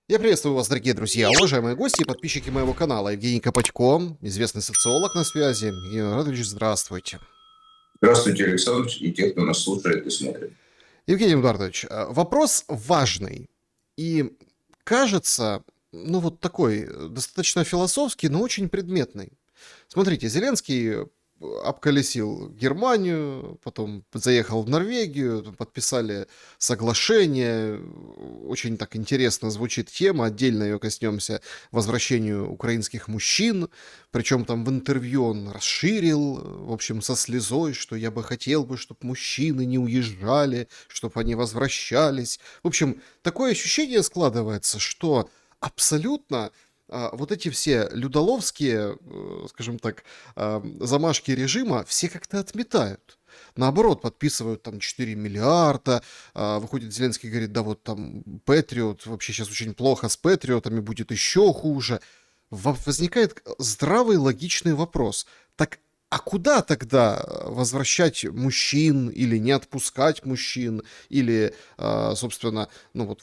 Я приветствую вас, дорогие друзья, уважаемые гости и подписчики моего канала. Евгений Копатько, известный социолог на связи. Евгений Радович, здравствуйте. Здравствуйте, Александр, и те, кто нас слушает и смотрит. Евгений Эдуардович, вопрос важный. И кажется, ну вот такой, достаточно философский, но очень предметный. Смотрите, Зеленский обколесил Германию, потом заехал в Норвегию, там подписали соглашение. Очень так интересно звучит тема, отдельно ее коснемся, возвращению украинских мужчин. Причем там в интервью он расширил, в общем, со слезой, что я бы хотел бы, чтобы мужчины не уезжали, чтобы они возвращались. В общем, такое ощущение складывается, что абсолютно вот эти все людоловские, скажем так, замашки режима все как-то отметают. Наоборот, подписывают там 4 миллиарда, выходит Зеленский, говорит, да вот там Патриот, вообще сейчас очень плохо с Патриотами, будет еще хуже. Возникает здравый логичный вопрос. Так а куда тогда возвращать мужчин или не отпускать мужчин, или, собственно, ну вот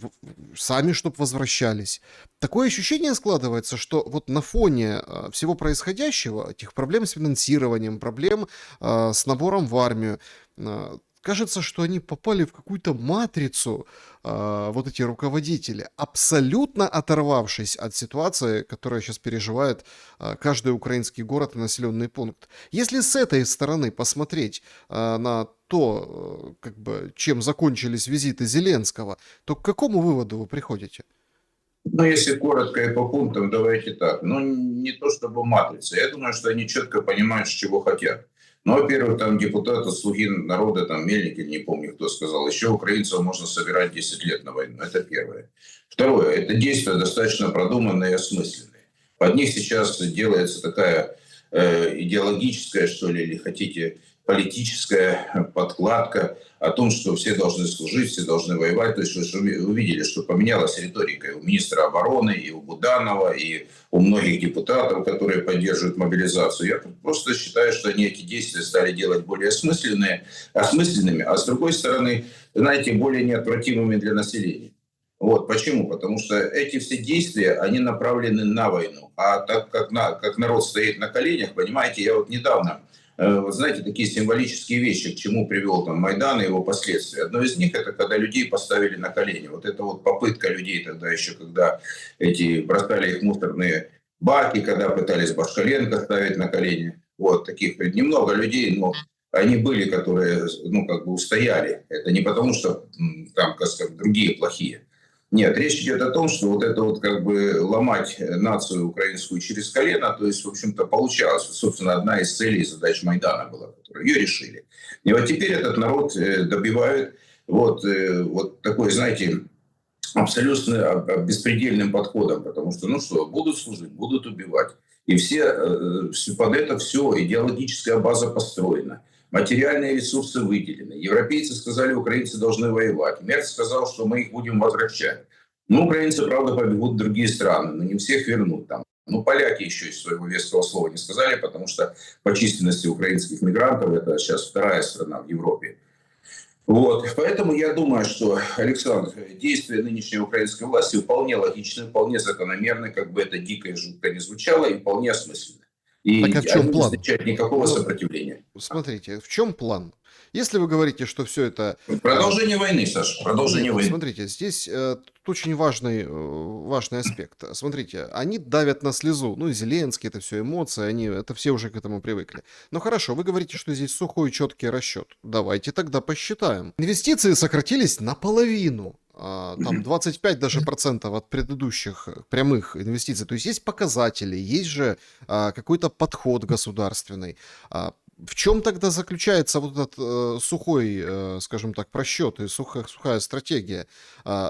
сами, чтобы возвращались? Такое ощущение складывается, что вот на фоне всего происходящего, этих проблем с финансированием, проблем с набором в армию, кажется, что они попали в какую-то матрицу, вот эти руководители, абсолютно оторвавшись от ситуации, которая сейчас переживает каждый украинский город и населенный пункт. Если с этой стороны посмотреть на то, как бы, чем закончились визиты Зеленского, то к какому выводу вы приходите? Ну, если коротко и по пунктам, давайте так. Ну, не то чтобы матрица. Я думаю, что они четко понимают, чего хотят. Ну, во-первых, там депутаты «Слуги народа», там Мельник, или не помню, кто сказал, еще украинцев можно собирать 10 лет на войну. Это первое. Второе, это действия достаточно продуманные и осмысленные. Под них сейчас делается такая идеологическая, что ли, или хотите, политическая подкладка о том, что все должны служить, все должны воевать. То есть вы увидели, что поменялась риторика и у министра обороны, и у Буданова, и у многих депутатов, которые поддерживают мобилизацию. Я просто считаю, что они эти действия стали делать более осмысленными, а с другой стороны, знаете, более неотвратимыми для населения. Вот почему? Потому что эти все действия, они направлены на войну. А так как народ стоит на коленях, понимаете, я вот недавно, вот знаете, такие символические вещи, к чему привел там Майдан и его последствия. Одно из них — это когда людей поставили на колени. Вот это вот попытка людей тогда еще, когда эти бросали их в мусорные баки, когда пытались Башкаленко ставить на колени. Вот таких немного людей, но они были, которые, ну, как бы устояли. Это не потому, что там, как сказать, другие плохие. Нет, речь идет о том, что вот это вот как бы ломать нацию украинскую через колено, то есть, в общем-то, получалось. Собственно, одна из целей и задач Майдана была, которую ее решили. И вот теперь этот народ добивают вот такой, знаете, абсолютно беспредельным подходом, потому что, ну что, будут служить, будут убивать. И под это все идеологическая база построена. Материальные ресурсы выделены. Европейцы сказали, украинцы должны воевать. Мерц сказал, что мы их будем возвращать. Ну, украинцы, правда, побегут в другие страны, но не всех вернут там. Ну, поляки еще из своего веского слова не сказали, потому что по численности украинских мигрантов это сейчас вторая страна в Европе. Вот. Поэтому я думаю, что, Александр, действия нынешней украинской власти вполне логичны, вполне закономерны, как бы это дико и жутко не звучало, и вполне осмысленны. Так а И в чем они не план? встречают никакого Ну, сопротивления. смотрите, в чем план? Если вы говорите, что все это... Продолжение войны, Саша, Нет, продолжение войны. смотрите, здесь тут очень важный аспект. Смотрите, они давят на слезу. Ну и Зеленский, это все эмоции, это все уже к этому привыкли. Ну хорошо, вы говорите, что здесь сухой четкий расчет. Давайте тогда посчитаем. Инвестиции сократились наполовину. Там 25 даже процентов от предыдущих прямых инвестиций. То есть показатели, есть же какой-то подход государственный. В чем тогда заключается вот этот сухой, скажем так, просчет и сухая стратегия?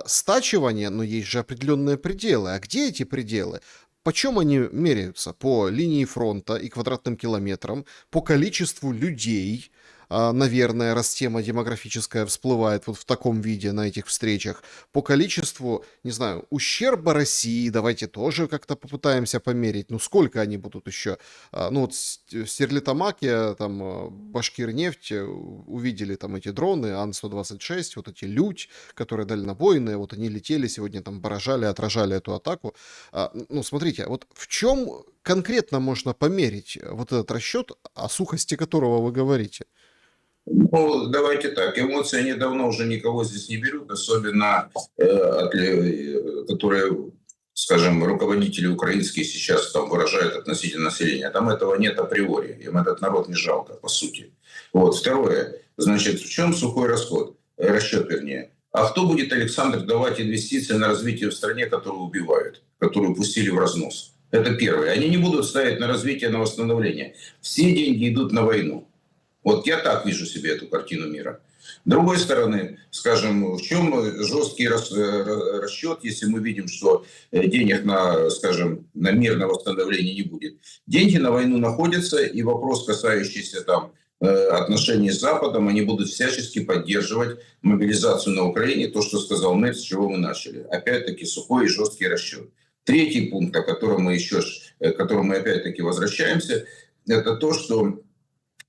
Стачивание, но есть же определенные пределы. А где эти пределы? Почем они меряются? По линии фронта и квадратным километрам, по количеству людей, наверное, раз тема демографическая всплывает вот в таком виде на этих встречах, по количеству, не знаю, ущерба России, давайте тоже как-то попытаемся померить. Ну, сколько они будут еще? Ну, вот в Стерлитамаке, там, Башкирнефть увидели там эти дроны Ан-126, вот эти Людь, которые дальнобойные, вот они летели сегодня, там, поражали, отражали эту атаку. Ну, смотрите, вот в чем конкретно можно померить вот этот расчет, о сухости которого вы говорите? Ну, давайте так. Эмоции, они давно уже никого здесь не берут, особенно которые, скажем, руководители украинские сейчас там выражают относительно населения. Там этого нет априори. Им этот народ не жалко, по сути. Вот. Второе. Значит, в чем сухой расчет, вернее. А кто будет, Александр, давать инвестиции на развитие в стране, которую убивают, которую пустили в разнос? Это первое. Они не будут ставить на развитие, на восстановление. Все деньги идут на войну. Вот я так вижу себе эту картину мира. С другой стороны, скажем, в чем жесткий расчет, если мы видим, что денег на, скажем, на мирное восстановление не будет. Деньги на войну находятся, и вопрос, касающийся там отношений с Западом, они будут всячески поддерживать мобилизацию на Украине, то, что сказал мэр, с чего мы начали. Опять-таки сухой и жесткий расчет. Третий пункт, к которому мы опять-таки возвращаемся, это то, что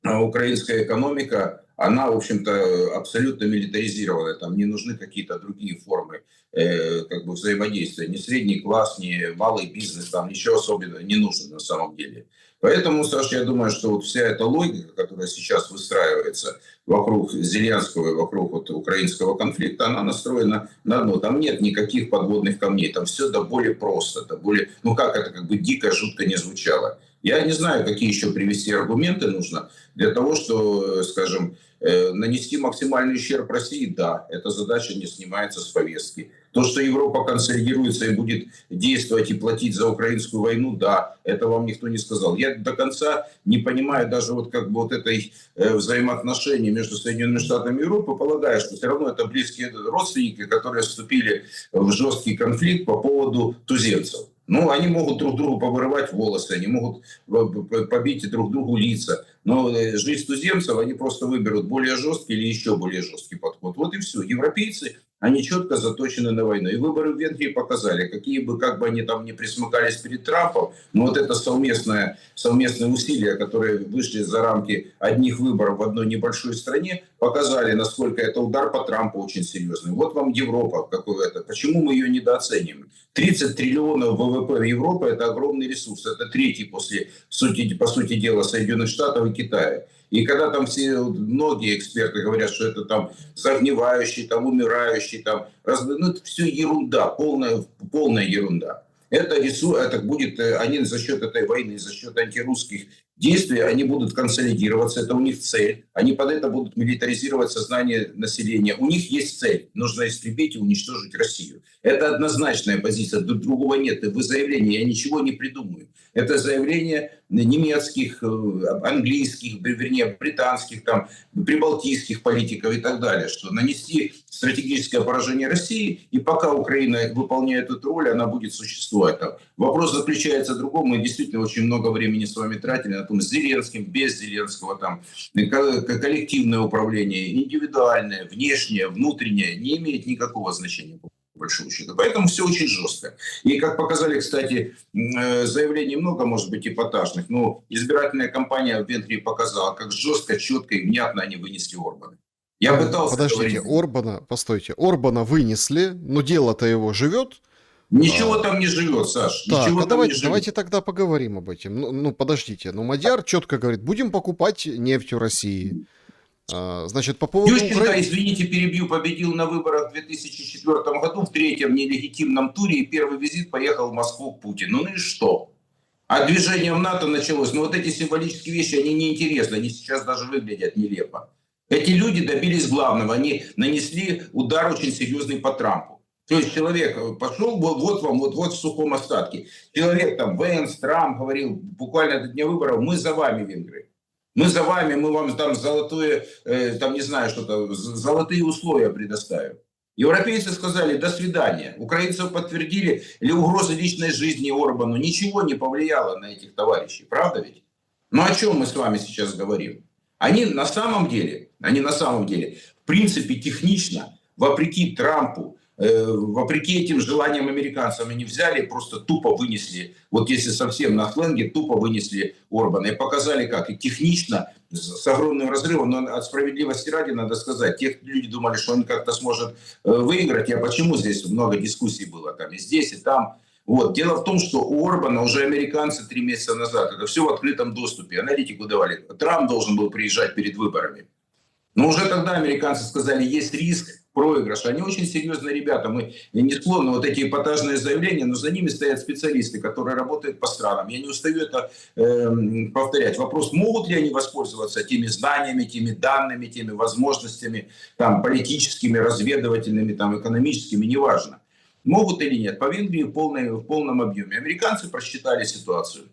украинская экономика, она, в общем-то, абсолютно милитаризированная. Там не нужны какие-то другие формы как бы взаимодействия. Ни средний класс, ни малый бизнес, там ничего особенного не нужно на самом деле. Поэтому, Саша, я думаю, что вот вся эта логика, которая сейчас выстраивается вокруг Зеленского и вокруг вот украинского конфликта, она настроена на одно. Там нет никаких подводных камней. Там все до более просто, до более, ну как это как бы дико, жутко не звучало. Я не знаю, какие еще привести аргументы нужно для того, что, скажем, нанести максимальный ущерб России. Да, эта задача не снимается с повестки. То, что Европа консолидируется и будет действовать и платить за украинскую войну, да, это вам никто не сказал. Я до конца не понимаю даже вот как бы вот этой взаимоотношений между Соединенными Штатами и Европой, полагаю, что все равно это близкие родственники, которые вступили в жесткий конфликт по поводу туземцев. Ну, они могут друг другу повырывать волосы, они могут побить друг другу лица. Но жизнь туземцев, они просто выберут более жесткий или еще более жесткий подход. Вот и все. Европейцы, они четко заточены на войну. И выборы в Венгрии показали, какие бы, как бы они там не присмыкались перед Трампом, но вот это совместные усилия, которые вышли за рамки одних выборов в одной небольшой стране, показали, насколько это удар по Трампу очень серьезный. Вот вам Европа, какой-то. Почему мы ее недооцениваем? 30 триллионов ВВП Европы – это огромный ресурс. Это третий после, по сути дела, Соединенных Штатов и Китая. И когда там многие эксперты говорят, что это там загнивающий, там умирающий, там, ну, это все ерунда, полная ерунда. Это будет, они за счет этой войны, за счет антирусских действий, они будут консолидироваться, это у них цель. Они под это будут милитаризировать сознание населения. У них есть цель, нужно истребить и уничтожить Россию. Это однозначная позиция, другого нет. В заявлении я ничего не придумаю. Это заявление немецких, английских, вернее, британских, там, прибалтийских политиков и так далее, что нанести стратегическое поражение России, и пока Украина выполняет эту роль, она будет существовать там. Вопрос заключается в другом. Мы действительно очень много времени с вами тратили на том, с Зеленским, без Зеленского, там, коллективное управление, индивидуальное, внешнее, внутреннее, не имеет никакого значения, по большому счету. Поэтому все очень жестко. И, как показали, кстати, заявлений много, может быть, эпатажных, но избирательная кампания в Венгрии показала, как жестко, четко и внятно они вынесли Орбана. Я пытался Подождите, говорить... постойте, Орбана вынесли, но дело-то его живет. Ничего там не живет, Саш. Так, ничего там не давайте живет. тогда поговорим об этом. Ну, подождите, Мадяр четко говорит, будем покупать нефть у России. Значит, по поводу Ющенко, извините, перебью, победил на выборах в 2004 году в третьем нелегитимном туре, и первый визит поехал в Москву к Путину. Ну и что? А движение в НАТО началось. Но вот эти символические вещи, они неинтересны, они сейчас даже выглядят нелепо. Эти люди добились главного, они нанесли удар очень серьезный по Трампу. То есть человек пошел, вот вам, вот в сухом остатке. Человек там, Венс, Трамп говорил буквально до дня выборов, мы за вами, венгры. Мы за вами, мы вам там золотые, там не знаю что-то, золотые условия предоставим. Европейцы сказали до свидания. Украинцев подтвердили, или угрозы личной жизни Орбану. Ничего не повлияло на этих товарищей, правда ведь? Ну о чем мы с вами сейчас говорим? Они на самом деле, в принципе, технично, вопреки Трампу, вопреки этим желаниям американцам, они взяли и просто тупо вынесли, вот если совсем на сленге, тупо вынесли Орбана и показали, как и технично, с огромным разрывом, но от справедливости ради надо сказать, те люди думали, что он как-то сможет выиграть, а почему здесь много дискуссий было, там и здесь, и там. Вот. Дело в том, что у Орбана уже американцы 3 месяца назад, это все в открытом доступе, аналитику давали. Трамп должен был приезжать перед выборами. Но уже тогда американцы сказали, есть риск проигрыша. Они очень серьезные ребята. Мы не склонны вот эти эпатажные заявления, но за ними стоят специалисты, которые работают по странам. Я не устаю это повторять. Вопрос, могут ли они воспользоваться теми знаниями, теми данными, теми возможностями, там, политическими, разведывательными, там, экономическими, неважно. Могут или нет. По Венгрии в полном объеме. Американцы просчитали ситуацию.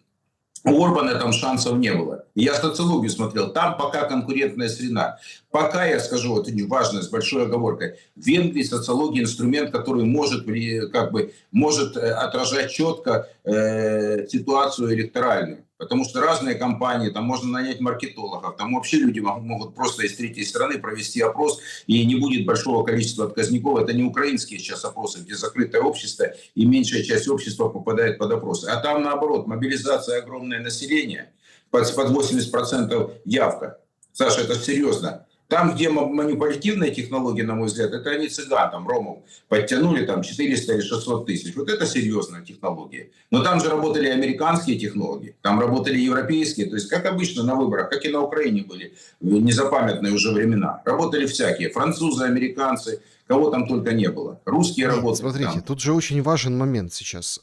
У Орбана там шансов не было. Я социологию смотрел, там пока конкурентная среда. Пока, я скажу, это важно, с большой оговоркой, в Венгрии социология инструмент, который может отражать четко ситуацию электоральную. Потому что разные компании, там можно нанять маркетологов, там вообще люди могут просто из третьей страны провести опрос, и не будет большого количества отказников. Это не украинские сейчас опросы, где закрытое общество, и меньшая часть общества попадает под опросы. А там наоборот, мобилизация, огромное население, под 80% явка. Саша, это серьезно. Там, где манипулятивные технологии, на мой взгляд, это они цыган, там, ромов подтянули там 400 или 600 тысяч. Вот это серьезная технология. Но там же работали американские технологии, там работали европейские. То есть, как обычно на выборах, как и на Украине были в незапамятные уже времена. Работали всякие. Французы, американцы, кого там только не было. Русские работали. Смотрите, там. тут же очень важен момент сейчас.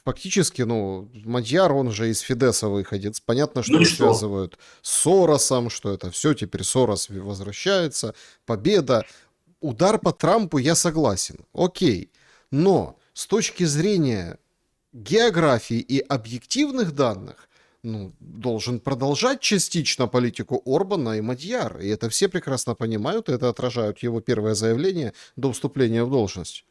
Фактически, Мадьяр, он же из Фидеса выходец. Понятно, что Ну и его что? связывают с Соросом, что это все, теперь Сорос возвращается, победа. Удар по Трампу я согласен, окей. Но с точки зрения географии и объективных данных, должен продолжать частично политику Орбана и Мадьяр. И это все прекрасно понимают, и это отражают его первое заявление до вступления в должность.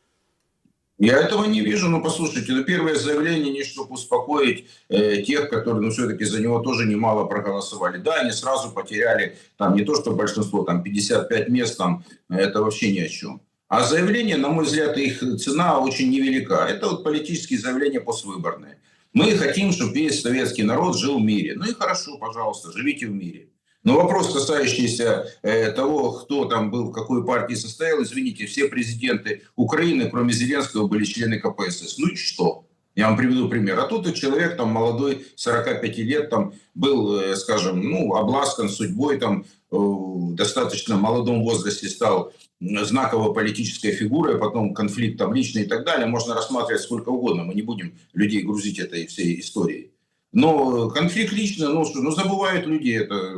Я этого не вижу, но послушайте, первое заявление не чтобы успокоить тех, которые, все-таки за него тоже немало проголосовали. Да, они сразу потеряли, там не то что большинство, там 55 мест, там это вообще ни о чем. А заявление, на мой взгляд, их цена очень невелика. Это вот политические заявления поствыборные. Мы хотим, чтобы весь советский народ жил в мире. Ну и хорошо, пожалуйста, живите в мире. Но вопрос, касающийся того, кто там был, в какой партии состоял, извините, все президенты Украины, кроме Зеленского, были члены КПСС. Ну и что? Я вам приведу пример. А тут и человек там молодой, 45 лет, там был, скажем, обласкан судьбой, там в достаточно молодом возрасте стал знаковой политической фигурой, потом конфликт там личный и так далее. Можно рассматривать сколько угодно, мы не будем людей грузить этой всей историей. Но конфликт лично, забывают люди это,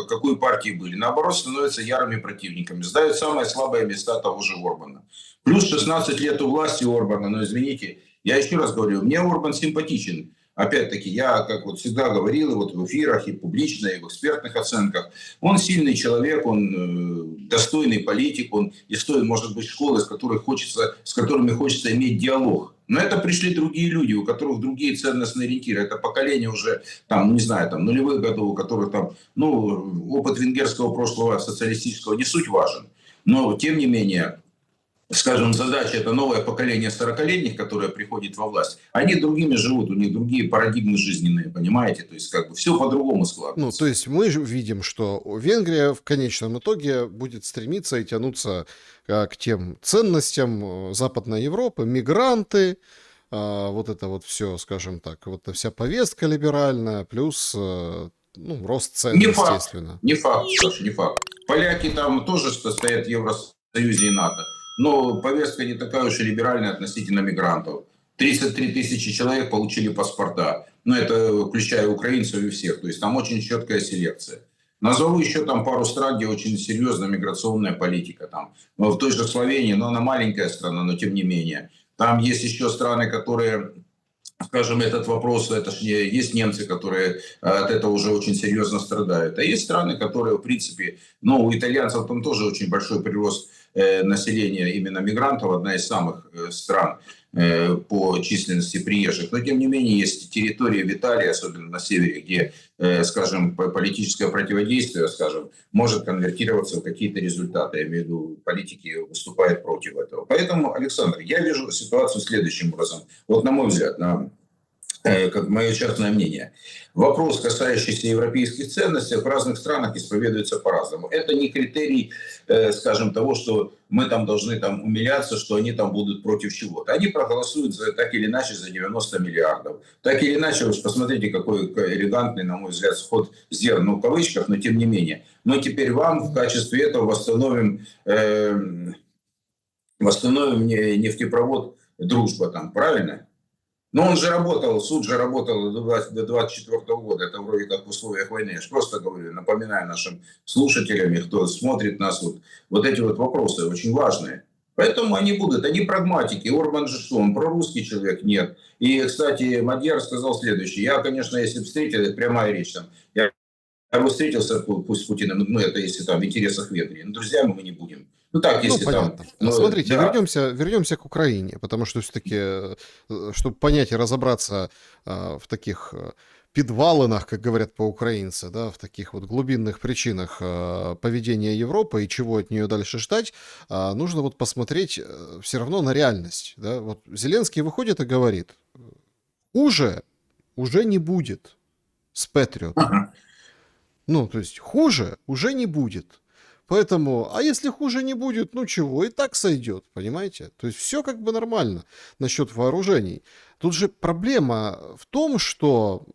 какой партии были. Наоборот, становятся ярыми противниками. Сдают самые слабые места того же Орбана. Плюс 16 лет у власти Орбана, но извините, я еще раз говорю, мне Орбан симпатичен. Опять-таки, я, как вот всегда говорил, и вот в эфирах, и публично, и в экспертных оценках, он сильный человек, он достойный политик, он из той, может быть, школы, с которыми хочется иметь диалог. Но это пришли другие люди, у которых другие ценностные ориентиры. Это поколение уже, нулевых годов, у которых опыт венгерского прошлого социалистического не суть важен. Но, тем не менее, скажем, задача — это новое поколение 40-летних, которое приходит во власть. Они другими живут, у них другие парадигмы жизненные, понимаете? То есть, все по-другому складывается. То есть мы же видим, что Венгрия в конечном итоге будет стремиться и тянуться к тем ценностям Западной Европы, мигранты, вот это вот все, скажем так, вот эта вся повестка либеральная, плюс рост цен, естественно. Не факт, Саша, не факт. Поляки там тоже стоят в Евросоюзе и НАТО. Но повестка не такая уж и либеральная относительно мигрантов. 33 тысячи человек получили паспорта. Это включая украинцев и всех. То есть там очень четкая селекция. Назову еще там пару стран, где очень серьезная миграционная политика. Там, в той же Словении, она маленькая страна, но тем не менее. Там есть еще страны, которые, скажем, этот вопрос, есть немцы, которые от этого уже очень серьезно страдают. А есть страны, которые, в принципе, у итальянцев там тоже очень большой прирост населения именно мигрантов, одна из самых стран по численности приезжих. Но, тем не менее, есть территории в Италии, особенно на севере, где, скажем, политическое противодействие, скажем, может конвертироваться в какие-то результаты. Я имею в виду, политики выступают против этого. Поэтому, Александр, я вижу ситуацию следующим образом. Вот, на мой взгляд, как мое частное мнение. Вопрос, касающийся европейских ценностей, в разных странах исповедуется по-разному. Это не критерий, скажем, того, что мы там должны там умиляться, что они там будут против чего-то. Они проголосуют так или иначе за 90 миллиардов. Так или иначе, уж посмотрите, какой элегантный, на мой взгляд, сход зерна в кавычках, но тем не менее. Мы теперь вам в качестве этого восстановим нефтепровод «Дружба» там, правильно? Но он же работал, суд же работал до 2024 года, это вроде как в условиях войны. Я же просто говорю, напоминаю нашим слушателям, кто смотрит нас, вот эти вот вопросы очень важные. Поэтому они будут, они прагматики. Орбан же что, он прорусский человек? Нет. И, кстати, Мадьяр сказал следующее. Я, конечно, если бы встретил, это прямая речь там, я бы встретился, пусть с Путиным, ну это если там в интересах Венгрии, но друзьями мы не будем. Ну так, Ну, если там... понятно. Ну, Смотрите, да. вернемся к Украине, потому что все-таки, чтобы понять и разобраться в таких подвалинах, как говорят по-украински, да, в таких вот глубинных причинах поведения Европы и чего от нее дальше ждать, нужно вот посмотреть все равно на реальность. Да? Вот Зеленский выходит и говорит, хуже уже не будет с Патриот. Ага. Ну, то есть хуже уже не будет. Поэтому, а если хуже не будет, ну чего, и так сойдет, понимаете? То есть все как бы нормально насчет вооружений. Тут же проблема в том, что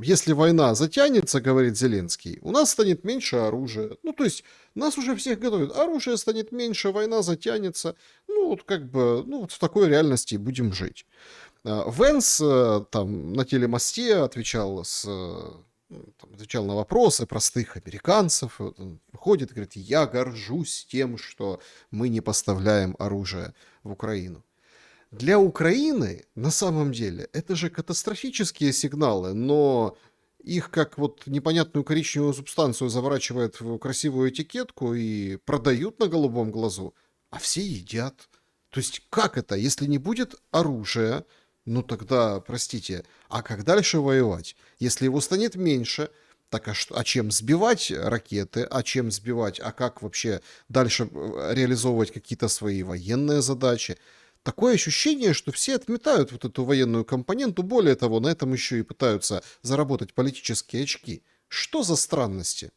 если война затянется, говорит Зеленский, у нас станет меньше оружия. Ну, то есть нас уже всех готовят. Оружие станет меньше, война затянется. Ну, вот как бы, ну, вот в такой реальности будем жить. Венс там на телемосте отвечал отвечал на вопросы простых американцев. Вот он выходит и говорит, я горжусь тем, что мы не поставляем оружие в Украину. Для Украины на самом деле это же катастрофические сигналы, но их как вот непонятную коричневую субстанцию заворачивают в красивую этикетку и продают на голубом глазу, а все едят. То есть как это, если не будет оружия, ну тогда, простите, а как дальше воевать? Если его станет меньше, так а чем сбивать ракеты, а чем сбивать, а как вообще дальше реализовывать какие-то свои военные задачи? Такое ощущение, что все отметают вот эту военную компоненту, более того, на этом еще и пытаются заработать политические очки. Что за странности?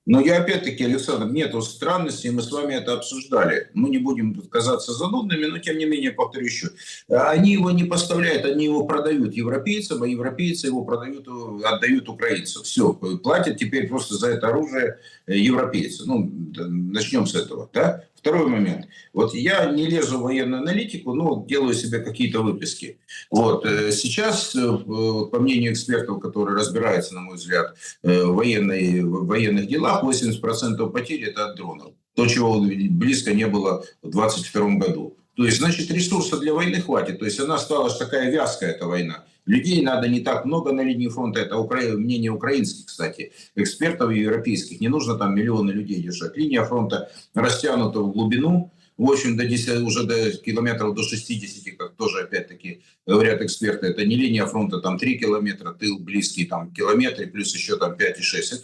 Но я опять-таки, Александр, нету странностей, мы с вами это обсуждали. Мы не будем казаться занудными, но тем не менее, повторю еще. Они его не поставляют, они его продают европейцам, а европейцы его продают, отдают украинцам. Все, платят теперь просто за это оружие европейцы. Ну, начнем с этого, да? Второй момент. Вот я не лезу в военную аналитику, но делаю себе какие-то выписки. Вот. Сейчас, по мнению экспертов, которые разбираются, на мой взгляд, в военных делах, 80% потерь – это от дронов. То, чего близко не было в 2022 году. То есть, значит, ресурсов для войны хватит. То есть она стала такая вязкая, эта война. Людей надо не так много на линии фронта. Это мнение украинских, кстати, экспертов и европейских. Не нужно там миллионы людей держать. Линия фронта растянута в глубину. В общем, уже до километров до 60, как тоже опять-таки говорят эксперты, это не линия фронта, там 3 километра, тыл близкий, там километры, плюс еще там 5,6.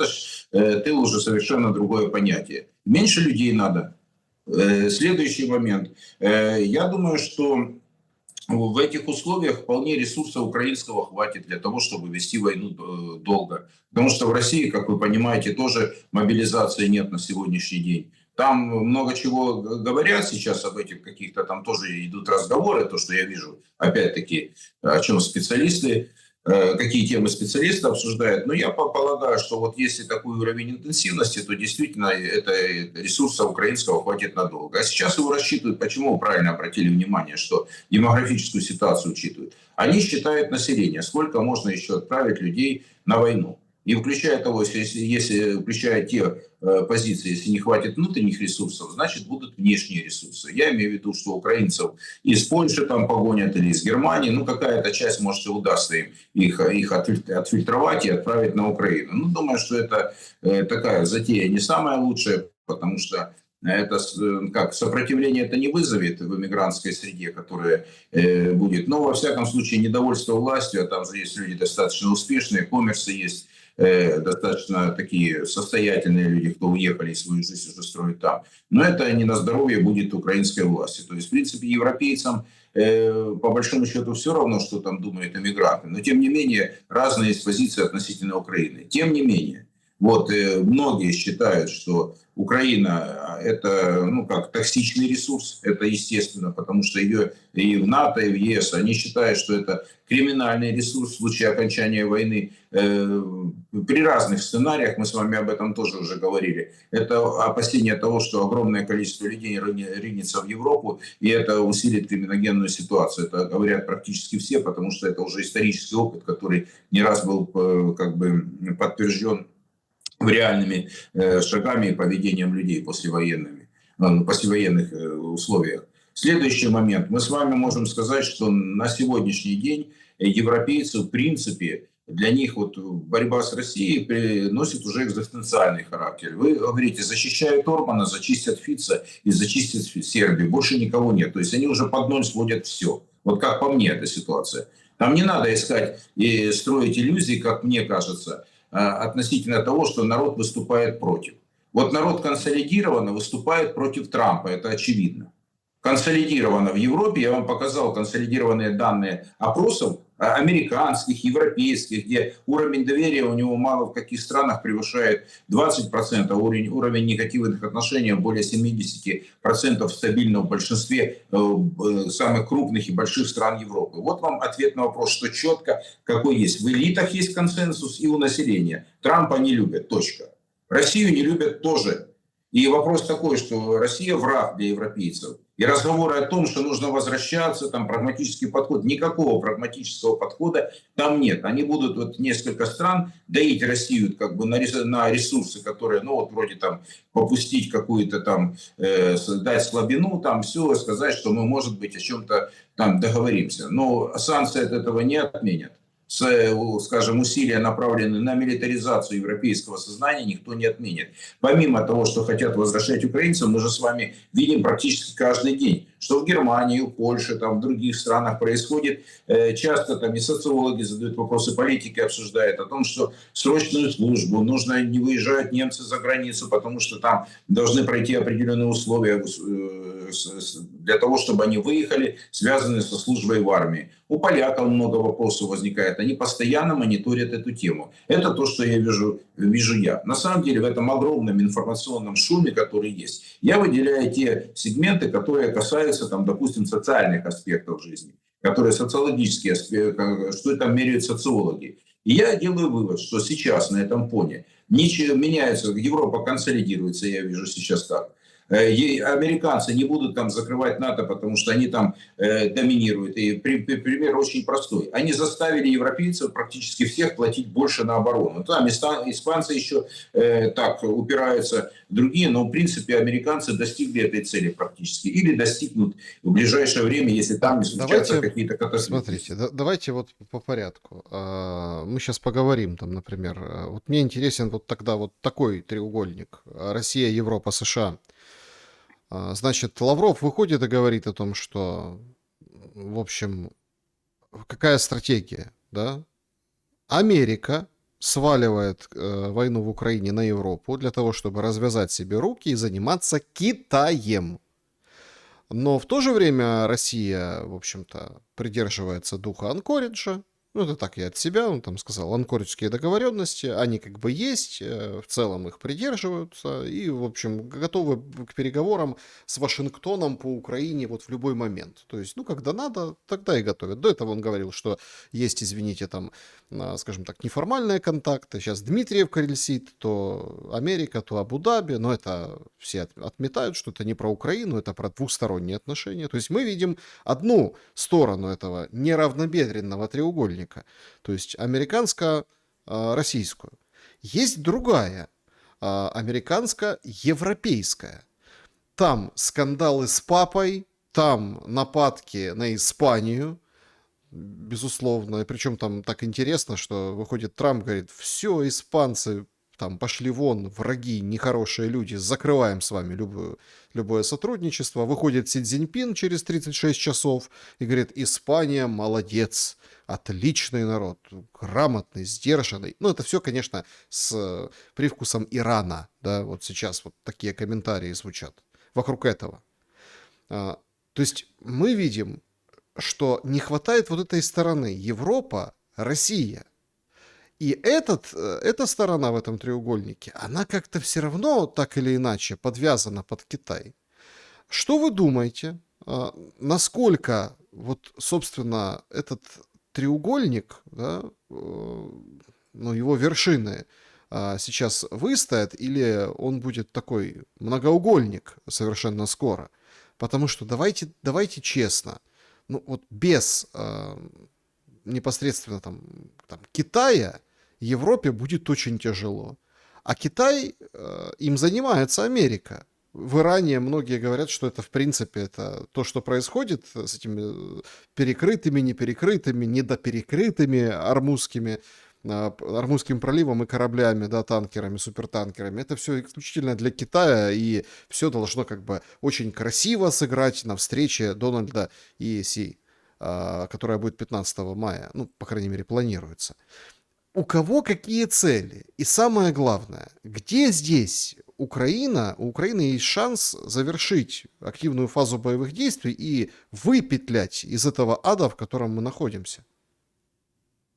Это тыл уже совершенно другое понятие. Меньше людей надо. Следующий момент. Я думаю, что в этих условиях вполне ресурса украинского хватит для того, чтобы вести войну долго. Потому что в России, как вы понимаете, тоже мобилизации нет на сегодняшний день. Там много чего говорят сейчас об этих каких-то, там тоже идут разговоры, то, что я вижу, опять-таки, о чем специалисты, какие темы специалисты обсуждают. Но я полагаю, что вот если такой уровень интенсивности, то действительно это ресурса украинского хватит надолго. А сейчас его рассчитывают, почему вы правильно обратили внимание, что демографическую ситуацию учитывают. Они считают население, сколько можно еще отправить людей на войну. И включая того, если включая те позиции, если не хватит внутренних ресурсов, значит будут внешние ресурсы. Я имею в виду, что украинцев из Польши там погонят или из Германии, ну какая-то часть, может, и удастся им их отфильтровать и отправить на Украину. Ну, думаю, что это такая затея не самая лучшая, потому что это как сопротивление это не вызовет в иммигрантской среде, которая будет. Но, во всяком случае, недовольство властью, а там же есть люди достаточно успешные, коммерсы есть, достаточно такие состоятельные люди, кто уехали и свою жизнь уже строят там. Но это не на здоровье будет украинской власти. То есть, в принципе, европейцам по большому счету все равно, что там думают эмигранты. Но, тем не менее, разные есть позиции относительно Украины. Тем не менее, вот многие считают, что Украина это ну как токсичный ресурс, это естественно, потому что ее и в НАТО, и в ЕС они считают, что это криминальный ресурс в случае окончания войны. При разных сценариях, мы с вами об этом тоже уже говорили, это опасение того, что огромное количество людей ринется в Европу, и это усилит криминогенную ситуацию. Это говорят практически все, потому что это уже исторический опыт, который не раз был как бы подтвержден реальными шагами и поведением людей послевоенных условиях. Следующий момент. Мы с вами можем сказать, что на сегодняшний день европейцы, в принципе, для них вот борьба с Россией приносит уже экзистенциальный характер. Вы говорите, защищают Орбана, зачистят Фица и зачистят Сербию. Больше никого нет. То есть они уже под ноль сводят все. Вот как по мне эта ситуация. Там не надо искать и строить иллюзии, как мне кажется, относительно того, что народ выступает против. Вот народ консолидированно выступает против Трампа, это очевидно. Консолидированно в Европе, я вам показал консолидированные данные опросов американских, европейских, где уровень доверия у него мало в каких странах превышает 20%, уровень негативных отношений более 70% стабильно в большинстве самых крупных и больших стран Европы. Вот вам ответ на вопрос, что четко, какой есть. В элитах есть консенсус и у населения. Трампа не любят, точка. Россию не любят тоже. И вопрос такой, что Россия враг для европейцев. И разговоры о том, что нужно возвращаться, там прагматический подход, никакого прагматического подхода там нет. Они будут вот несколько стран доить Россию как бы на ресурсы, которые, ну вот вроде там попустить какую-то там, дать слабину, там все, сказать, что мы, может быть, о чем-то там договоримся. Но санкции от этого не отменят. Скажем, усилия, направленные на милитаризацию европейского сознания, никто не отменит. Помимо того, что хотят возвращать украинцев, мы же с вами видим практически каждый день, что в Германии, в Польше, там, в других странах происходит. Часто там и социологи задают вопросы, политики обсуждают о том, что срочную службу нужно, не выезжают немцы за границу, потому что там должны пройти определенные условия для того, чтобы они выехали, связанные со службой в армии. У поляков много вопросов возникает. Они постоянно мониторят эту тему. Это то, что я вижу я. На самом деле в этом огромном информационном шуме, который есть, я выделяю те сегменты, которые касаются, там, допустим, социальных аспектов жизни, которые социологические аспекты, что там меряют социологи. И я делаю вывод, что сейчас на этом фоне ничего меняется, Европа консолидируется, я вижу сейчас так. Американцы не будут там закрывать НАТО, потому что они там доминируют. И пример очень простой. Они заставили европейцев практически всех платить больше на оборону. Там испанцы еще так упираются, другие, но в принципе американцы достигли этой цели практически. Или достигнут в ближайшее время, если там не случатся Давайте, какие-то катаклизмы. смотрите, давайте вот по порядку. Мы сейчас поговорим, там, например, вот мне интересен вот тогда вот такой треугольник: Россия, Европа, США. Значит, Лавров выходит и говорит о том, что, в общем, какая стратегия, да? Америка сваливает войну в Украине на Европу для того, чтобы развязать себе руки и заниматься Китаем. Но в то же время Россия, в общем-то, придерживается духа Анкориджа. Ну, это так я от себя, он там сказал, анкориджские договоренности, они как бы есть, в целом их придерживаются и, в общем, готовы к переговорам с Вашингтоном по Украине вот в любой момент. То есть, ну, когда надо, тогда и готовят. До этого он говорил, что есть, извините, там, скажем так, неформальные контакты. Сейчас Дмитриев колесит, то Америка, то Абу-Даби, но это все отметают, что это не про Украину, это про двухсторонние отношения. То есть мы видим одну сторону этого неравнобедренного треугольника, то есть американско-российскую. Есть другая, американско-европейская. Там скандалы с папой, там нападки на Испанию, безусловно. Причем там так интересно, что выходит Трамп, говорит, все, испанцы там, пошли вон, враги, нехорошие люди, закрываем с вами любое сотрудничество. Выходит Си Цзиньпин через 36 часов и говорит: Испания молодец, отличный народ, грамотный, сдержанный. Ну, это все, конечно, с привкусом Ирана, да, вот сейчас вот такие комментарии звучат вокруг этого. То есть мы видим, что не хватает вот этой стороны Европа, Россия. И эта сторона в этом треугольнике, она как-то все равно так или иначе подвязана под Китай. Что вы думаете, насколько вот, собственно, этот треугольник, да, ну, его вершины сейчас выстоят, или он будет такой многоугольник совершенно скоро? Потому что давайте честно, ну вот без непосредственно там Китая Европе будет очень тяжело. А Китай, им занимается Америка. В Иране многие говорят, что это в принципе это то, что происходит с этими перекрытыми, неперекрытыми, недоперекрытыми Армузским проливом и кораблями, да, танкерами, супертанкерами. Это все исключительно для Китая, и все должно как бы очень красиво сыграть на встрече Дональда и Си, которая будет 15 мая. Ну, по крайней мере, планируется. У кого какие цели? И самое главное, где здесь у Украины есть шанс завершить активную фазу боевых действий и выпетлять из этого ада, в котором мы находимся?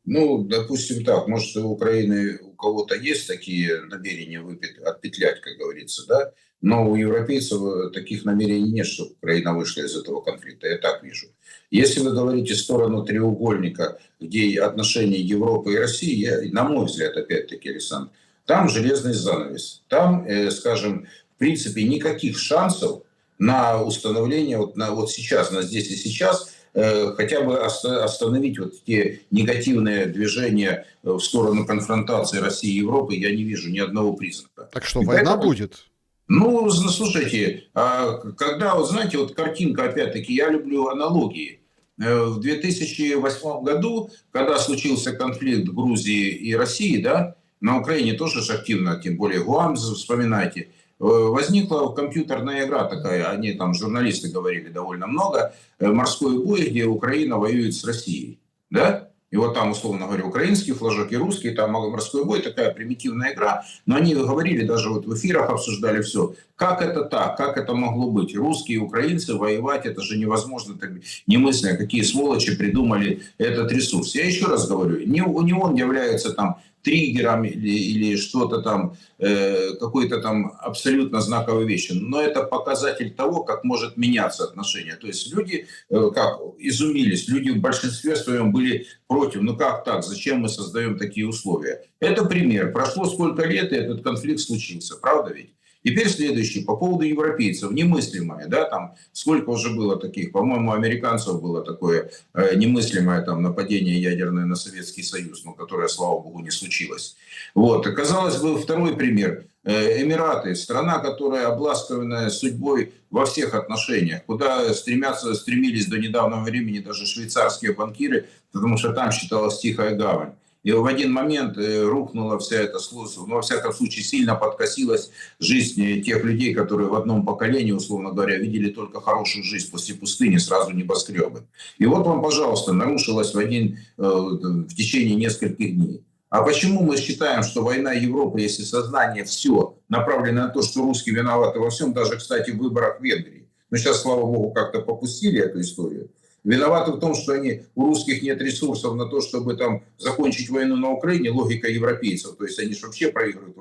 Ну, допустим так, может, у Украины у кого-то есть такие намерения отпетлять, как говорится, да, но у европейцев таких намерений нет, чтобы Украина вышла из этого конфликта, я так вижу. Если вы говорите в сторону треугольника, где отношения Европы и России, на мой взгляд, опять-таки, Александр, там железный занавес, там, скажем, в принципе, никаких шансов на установление вот сейчас, на здесь и сейчас, хотя бы остановить вот те негативные движения в сторону конфронтации России и Европы, я не вижу ни одного признака. Так что, И война поэтому, будет? ну, слушайте, когда, вот знаете, вот картинка, опять-таки, я люблю аналогии. В 2008 году, когда случился конфликт Грузии и России, да, на Украине тоже же активно, тем более Гуам, вспоминайте, возникла компьютерная игра такая, они там, журналисты говорили довольно много, «Морской бой», где Украина воюет с Россией, да? И вот там, условно говоря, украинский флажок и русский, там морской бой, такая примитивная игра. Но они говорили, даже вот в эфирах обсуждали все. Как это так? Как это могло быть? Русские и украинцы воевать, это же невозможно, это немыслимо. Какие сволочи придумали этот ресурс. Я еще раз говорю, не он является там триггером или что-то там, какой-то там абсолютно знаковой вещи. Но это показатель того, как может меняться отношение. То есть люди как изумились, люди в большинстве своем были против. Ну как так? Зачем мы создаем такие условия? Это пример. Прошло сколько лет, и этот конфликт случился. Правда ведь? Теперь следующий, по поводу европейцев, немыслимое, да, там сколько уже было таких, по-моему, американцев было такое немыслимое там нападение ядерное на Советский Союз, но которое, слава богу, не случилось. Вот, и, казалось бы, второй пример. Эмираты, страна, которая обласканная судьбой во всех отношениях, куда стремились до недавнего времени даже швейцарские банкиры, потому что там считалась тихая гавань. И в один момент рухнула вся эта, ну, во всяком случае, сильно подкосилась жизнь тех людей, которые в одном поколении, условно говоря, видели только хорошую жизнь после пустыни, сразу небоскребы. И вот вам, пожалуйста, нарушилось в течение нескольких дней. А почему мы считаем, что война Европы, если сознание все направлено на то, что русские виноваты во всем, даже, кстати, в выборах в Венгрии. Но сейчас, слава богу, как-то попустили эту историю. Виноваты в том, что у русских нет ресурсов на то, чтобы там закончить войну на Украине, логика европейцев, то есть они же вообще проигрывают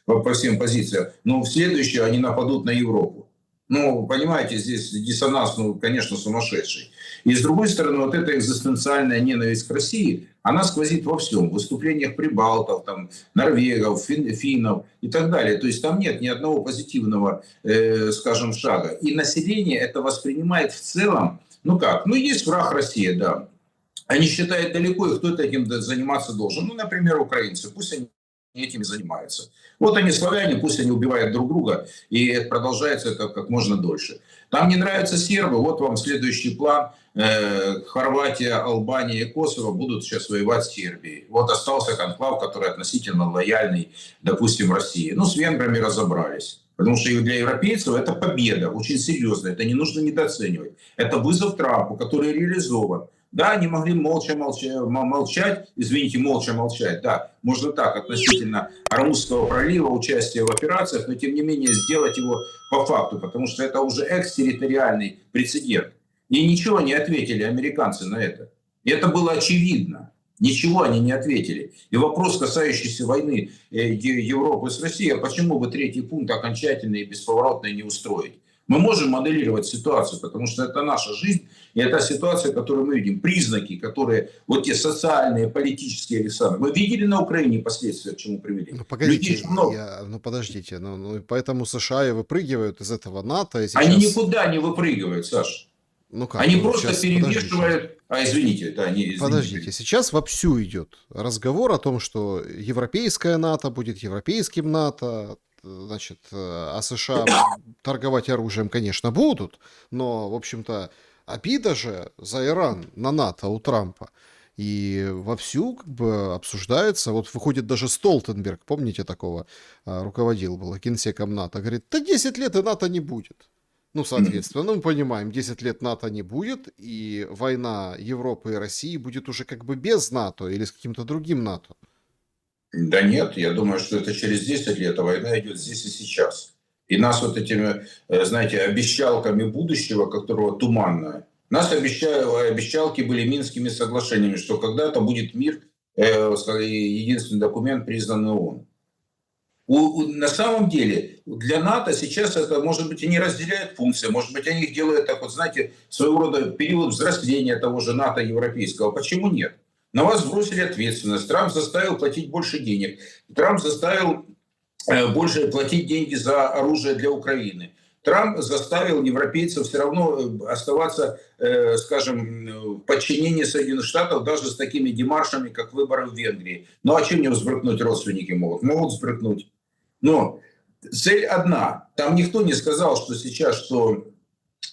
по всем позициям. Но в следующее они нападут на Европу. Ну, понимаете, здесь диссонанс, ну, конечно, сумасшедший. И с другой стороны, вот эта экзистенциальная ненависть к России, она сквозит во всем. В выступлениях прибалтов, там, норвегов, финнов и так далее. То есть там нет ни одного позитивного, скажем, шага. И население это воспринимает в целом. Ну как? Ну есть враг России, да. Они считают далеко, и кто-то этим заниматься должен. Ну, например, украинцы. Пусть они этими занимаются. Вот они славяне, пусть они убивают друг друга, и продолжается это как можно дольше. Там не нравятся сербы, вот вам следующий план. Хорватия, Албания и Косово будут сейчас воевать с Сербией. Вот остался конклав, который относительно лояльный, допустим, России. Ну, с венграми разобрались. Потому что для европейцев это победа, очень серьезная, это не нужно недооценивать. Это вызов Трампу, который реализован. Да, они могли молчать, извините, молча молчать, да, можно так, относительно Армузского пролива, участия в операциях, но тем не менее сделать его по факту, потому что это уже экстерриториальный прецедент. И ничего не ответили американцы на это. И это было очевидно. Ничего они не ответили. И вопрос, касающийся войны Европы с Россией, а почему бы третий пункт окончательно и бесповоротно не устроить? Мы можем моделировать ситуацию, потому что это наша жизнь, и это ситуация, которую мы видим. Признаки, которые, вот те социальные, политические, Александр, мы видели на Украине последствия, к чему привели. Ну, погодите, Людей много. ну подождите, ну, поэтому США и выпрыгивают из этого НАТО, и Они сейчас... никуда не выпрыгивают, Саш. Ну как? Они Ну, просто сейчас, перевешивают... извините, да, не извините. Подождите, сейчас вовсю идет разговор о том, что европейское НАТО будет европейским НАТО, значит, а США торговать оружием, конечно, будут, но, в общем-то, обида же за Иран на НАТО у Трампа. И вовсю как бы обсуждается, вот выходит даже Столтенберг, помните такого, руководил был генсеком НАТО, говорит, да 10 лет и НАТО не будет. Ну, соответственно, ну, мы понимаем, 10 лет НАТО не будет, и война Европы и России будет уже как бы без НАТО или с каким-то другим НАТО. Да нет, я думаю, что это через 10 лет, а война идет здесь и сейчас. И нас вот этими, знаете, обещалками будущего, которого туманное, нас обещалки были Минскими соглашениями, что когда-то будет мир, единственный документ, признанный ООН. На самом деле для НАТО сейчас это, может быть, и не разделяют функции, может быть, они их делают так вот, знаете, своего рода период взросления того же НАТО европейского. Почему нет? На вас сбросили ответственность, Трамп заставил платить больше денег, Трамп заставил больше платить деньги за оружие для Украины. Трамп заставил европейцев все равно оставаться, скажем, в подчинении Соединенных Штатов даже с такими демаршами, как выборы в Венгрии. Ну а чем не взбрыкнуть родственники могут? Могут взбрыкнуть. Но цель одна. Там никто не сказал, что сейчас, что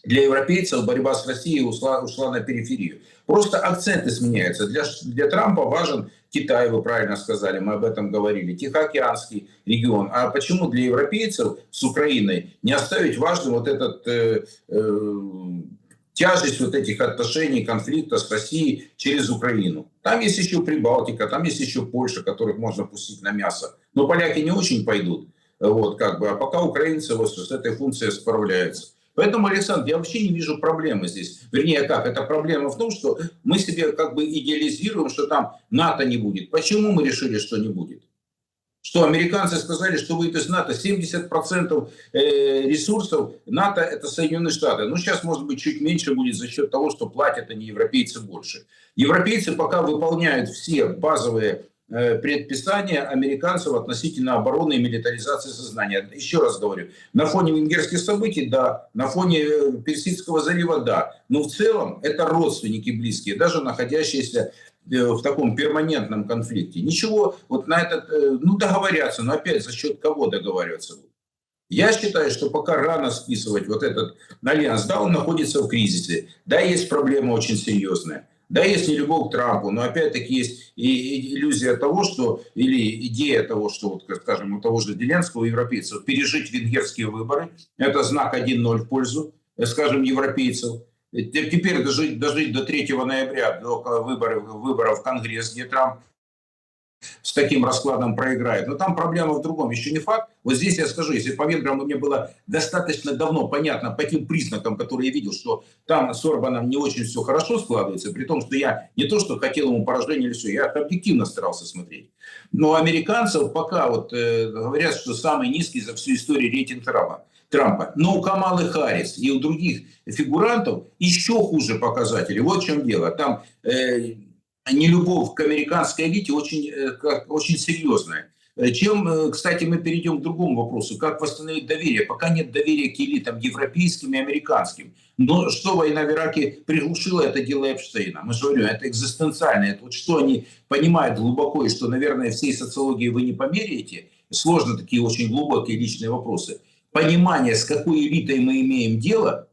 для европейцев борьба с Россией ушла на периферию. Просто акценты сменяются. Для Трампа важен Китай, вы правильно сказали, мы об этом говорили, Тихоокеанский регион. А почему для европейцев с Украиной не оставить важным вот этот тяжесть вот этих отношений, конфликта с Россией через Украину? Там есть еще Прибалтика, там есть еще Польша, которых можно пустить на мясо. Но поляки не очень пойдут. Вот, как бы, а пока украинцы вот с этой функцией справляются. Поэтому, Александр, я вообще не вижу проблемы здесь. Вернее, как, это проблема в том, что мы себе как бы идеализируем, что там НАТО не будет. Почему мы решили, что не будет? Что американцы сказали, что выйдет из НАТО 70% ресурсов НАТО это Соединенные Штаты. Ну, сейчас, может быть, чуть меньше будет за счет того, что платят они европейцы больше. Европейцы пока выполняют все базовые предписания американцев относительно обороны и милитаризации сознания. Еще раз говорю, на фоне венгерских событий, да, на фоне Персидского залива, да, но в целом это родственники близкие, даже находящиеся в таком перманентном конфликте. Ничего, вот на этот, ну, договорятся, но опять за счет кого договариваться будут? Я считаю, что пока рано списывать вот этот альянс, да, он находится в кризисе, да, есть проблема очень серьезная. Да, есть нелюбовь к Трампу, но опять-таки есть и иллюзия того, что, или идея того, что, вот, скажем, у того же Зеленского, европейцев, пережить венгерские выборы, это знак 1-0 в пользу, скажем, европейцев. Теперь дожить до 3 ноября, до выборов в Конгресс, где Трамп с таким раскладом проиграет. Но там проблема в другом. Еще не факт. Вот здесь я скажу, если по венграм мне было достаточно давно понятно по тем признакам, которые я видел, что там с Орбаном не очень все хорошо складывается, при том, что я не то, что хотел ему поражение или все, я объективно старался смотреть. Но американцев пока вот говорят, что самый низкий за всю историю рейтинг Трампа. Но у Камалы Харрис и у других фигурантов еще хуже показатели. Вот в чем дело. Там нелюбовь к американской элите очень, очень серьезная. Кстати, мы перейдем к другому вопросу. Как восстановить доверие? Пока нет доверия к элитам европейским и американским. Но что война в Ираке приглушила, это дело Эпштейна. Мы же говорим, это экзистенциально. Это вот что они понимают глубоко, и что, наверное, всей социологии вы не померяете. Сложно такие очень глубокие личные вопросы. Понимание, с какой элитой мы имеем дело,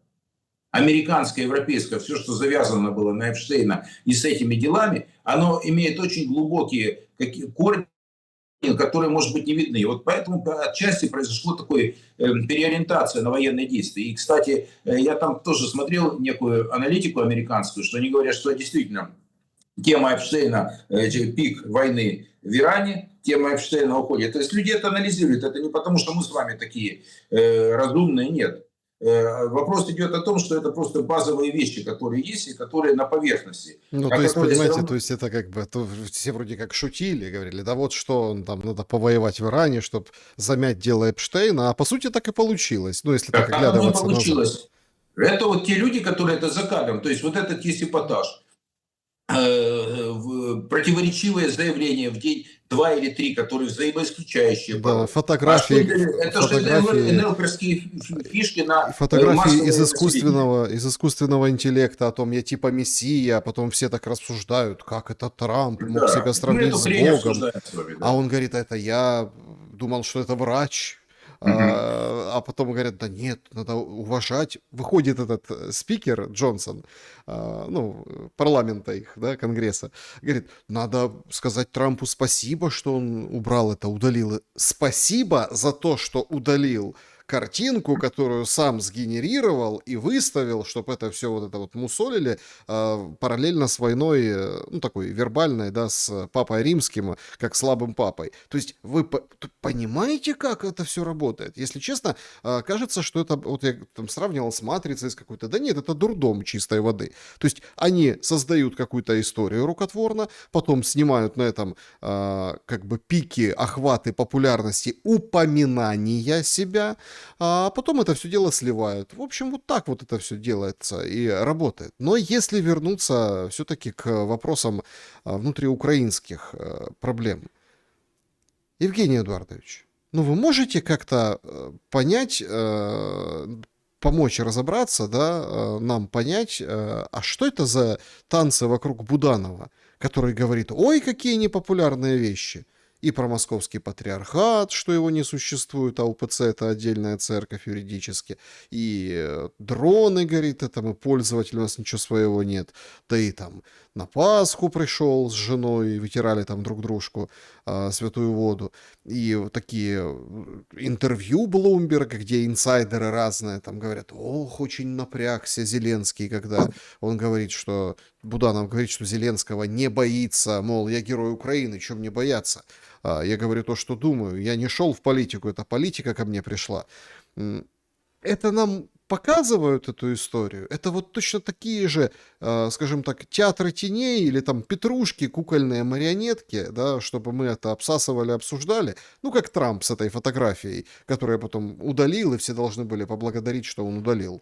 американское, европейское, все, что завязано было на Эпштейна и с этими делами, оно имеет очень глубокие корни, которые, может быть, не видны. И вот поэтому отчасти произошло такое переориентация на военные действия. И, кстати, я там тоже смотрел некую аналитику американскую, что они говорят, что действительно тема Эпштейна, пик войны в Иране, тема Эпштейна уходит. То есть люди это анализируют. Это не потому, что мы с вами такие разумные, нет. Вопрос идет о том, что это просто базовые вещи, которые есть и которые на поверхности. Ну, А то есть, которые все понимаете, равно... то есть это как бы, все вроде как шутили, говорили, да вот что, там, надо повоевать в Иране, чтобы замять дело Эпштейна, а по сути так и получилось, ну, если так Так оно не оглядываться назад. получилось. Это вот те люди, которые это за кадром. То есть вот этот есть эпатаж. Противоречивые заявления в день, 2 или 3, которые взаимоисключающие Да, порой. А что фотографии, это же НЛперские фишки на фотографии массовое сведения. из искусственного интеллекта о том, я типа мессия, а потом все так рассуждают, как это Трамп мог Да, себя мы сравнить эту с хрень Богом. обсуждаем с вами, А да. он говорит, это я думал, что это врач. Мгм. А потом говорят, да нет, надо уважать. Выходит этот спикер Джонсон, ну, парламента их, да, Конгресса, говорит, надо сказать Трампу спасибо, что он убрал это, удалил. Спасибо за то, что удалил картинку, которую сам сгенерировал и выставил, чтобы это все вот это вот мусолили, параллельно с войной, ну, такой вербальной, да, с папой римским, как слабым папой. То есть вы понимаете, как это все работает? Если честно, кажется, что это, вот я там сравнивал с «Матрицей» с какой-то, да нет, это дурдом чистой воды. То есть они создают какую-то историю рукотворно, потом снимают на этом как бы пики, охваты популярности, упоминания себя, а потом это все дело сливают. В общем, вот так вот это все делается и работает. Но если вернуться все-таки к вопросам внутриукраинских проблем, Евгений Эдуардович, ну вы можете как-то понять, помочь разобраться, да, нам понять, а что это за танцы вокруг Буданова, который говорит, ой, какие непопулярные вещи. И про московский патриархат, что его не существует, а УПЦ это отдельная церковь юридически. И дроны, говорит, это мы пользователи, у нас ничего своего нет. Да и там на Пасху пришел с женой, вытирали там друг дружку святую воду. И вот такие интервью Блумберга, где инсайдеры разные там говорят, ох, очень напрягся Зеленский, когда он говорит, что Буданов говорит, что Зеленского не боится, мол, я герой Украины, чем мне бояться? Я говорю то, что думаю. Я не шел в политику, это политика ко мне пришла. Это нам показывают эту историю. Это вот точно такие же, скажем так, театры теней или там петрушки, кукольные марионетки, да, чтобы мы это обсасывали, обсуждали. Ну, как Трамп с этой фотографией, которую я потом удалил, и все должны были поблагодарить, что он удалил.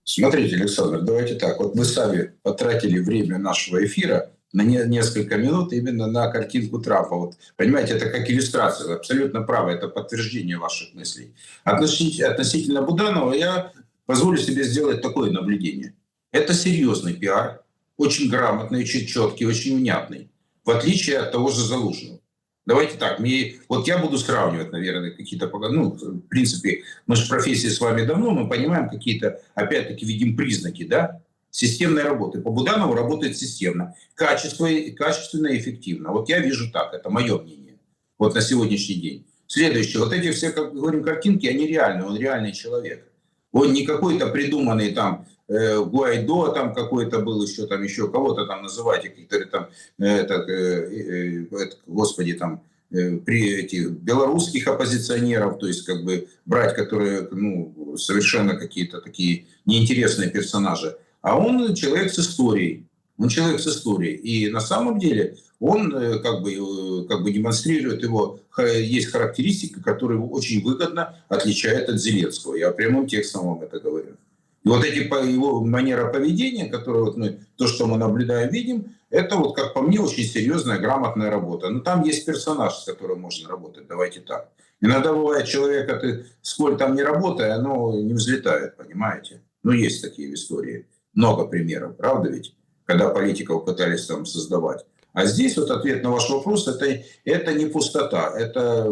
Смотрите, Александр, давайте так. Вот мы сами потратили время нашего эфира на несколько минут именно на картинку Трампа. Вот, понимаете, это как иллюстрация, абсолютно право, это подтверждение ваших мыслей. Относительно Буданова я позволю себе сделать такое наблюдение. Это серьезный пиар, очень грамотный, очень четкий, очень внятный, в отличие от того же Залужного. Давайте так, вот я буду сравнивать, наверное, какие-то, ну, в принципе, мы же в профессии с вами давно, мы понимаем какие-то, опять-таки, видим признаки, да, системной работы. По Буданову работает системно, качественно и эффективно. Вот я вижу так, это мое мнение, вот на сегодняшний день. Следующее, вот эти все, как говорим, картинки, они реальные, он реальный человек. Он не какой-то придуманный там Гуайдо, там какой-то был еще кого-то там называйте, каких-то там, господи, там, при этих белорусских оппозиционеров, то есть как бы брать, которые, ну, совершенно какие-то такие неинтересные персонажи. А он человек с историей. Он человек с историей. И на самом деле он как бы демонстрирует его, есть характеристика, которая его очень выгодно отличает от Зеленского. Я прямым текстом вам это говорю. И вот эти его манера поведения, которую вот мы, то, что мы наблюдаем, видим, это вот, как по мне, очень серьезная, грамотная работа. Но там есть персонаж, с которым можно работать, давайте так. Иногда бывает человека, ты сколь там не работая, оно не взлетает, понимаете? Ну, есть такие в истории. Много примеров, правда ведь? Когда политиков пытались там создавать. А здесь вот ответ на ваш вопрос, это не пустота. Это,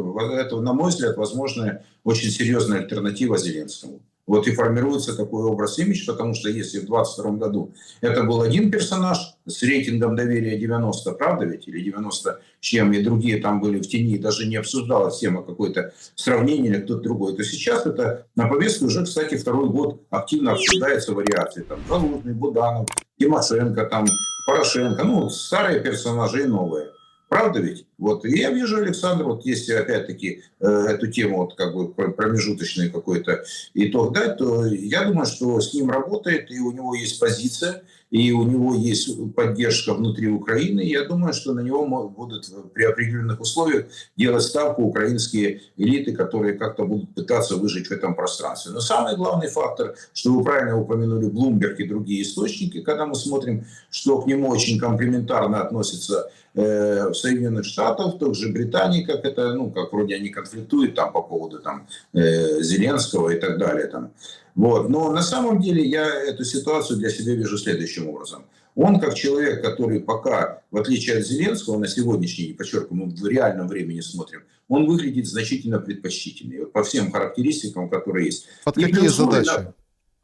на мой взгляд, возможно, очень серьезная альтернатива Зеленскому. Вот и формируется такой образ имидж, потому что если в 2022 году это был один персонаж с рейтингом доверия 90, правда ведь, или 90 с чем, и другие там были в тени, даже не обсуждалась тема какой-то сравнения или кто-то другой, то сейчас это на повестке уже, кстати, второй год активно обсуждается вариации. Там Залужный, Буданов, Тимошенко, там, Порошенко, ну, старые персонажи и новые. Правда ведь? Вот. И я вижу, Александр, вот если опять-таки эту тему вот как бы промежуточный какой-то итог дать, то я думаю, что с ним работает, и у него есть позиция, и у него есть поддержка внутри Украины. И я думаю, что на него будут при определенных условиях делать ставку украинские элиты, которые как-то будут пытаться выжить в этом пространстве. Но самый главный фактор, что вы правильно упомянули, Bloomberg и другие источники, когда мы смотрим, что к нему очень комплементарно относятся в Соединенных Штатах, в той же Британии, как это, ну, как вроде они конфликтуют там по поводу там Зеленского и так далее там. Вот. Но на самом деле я эту ситуацию для себя вижу следующим образом. Он как человек, который пока, в отличие от Зеленского, на сегодняшний день, подчеркиваю, мы в реальном времени смотрим, он выглядит значительно предпочтительнее вот по всем характеристикам, которые есть. Под И какие плюс, задачи?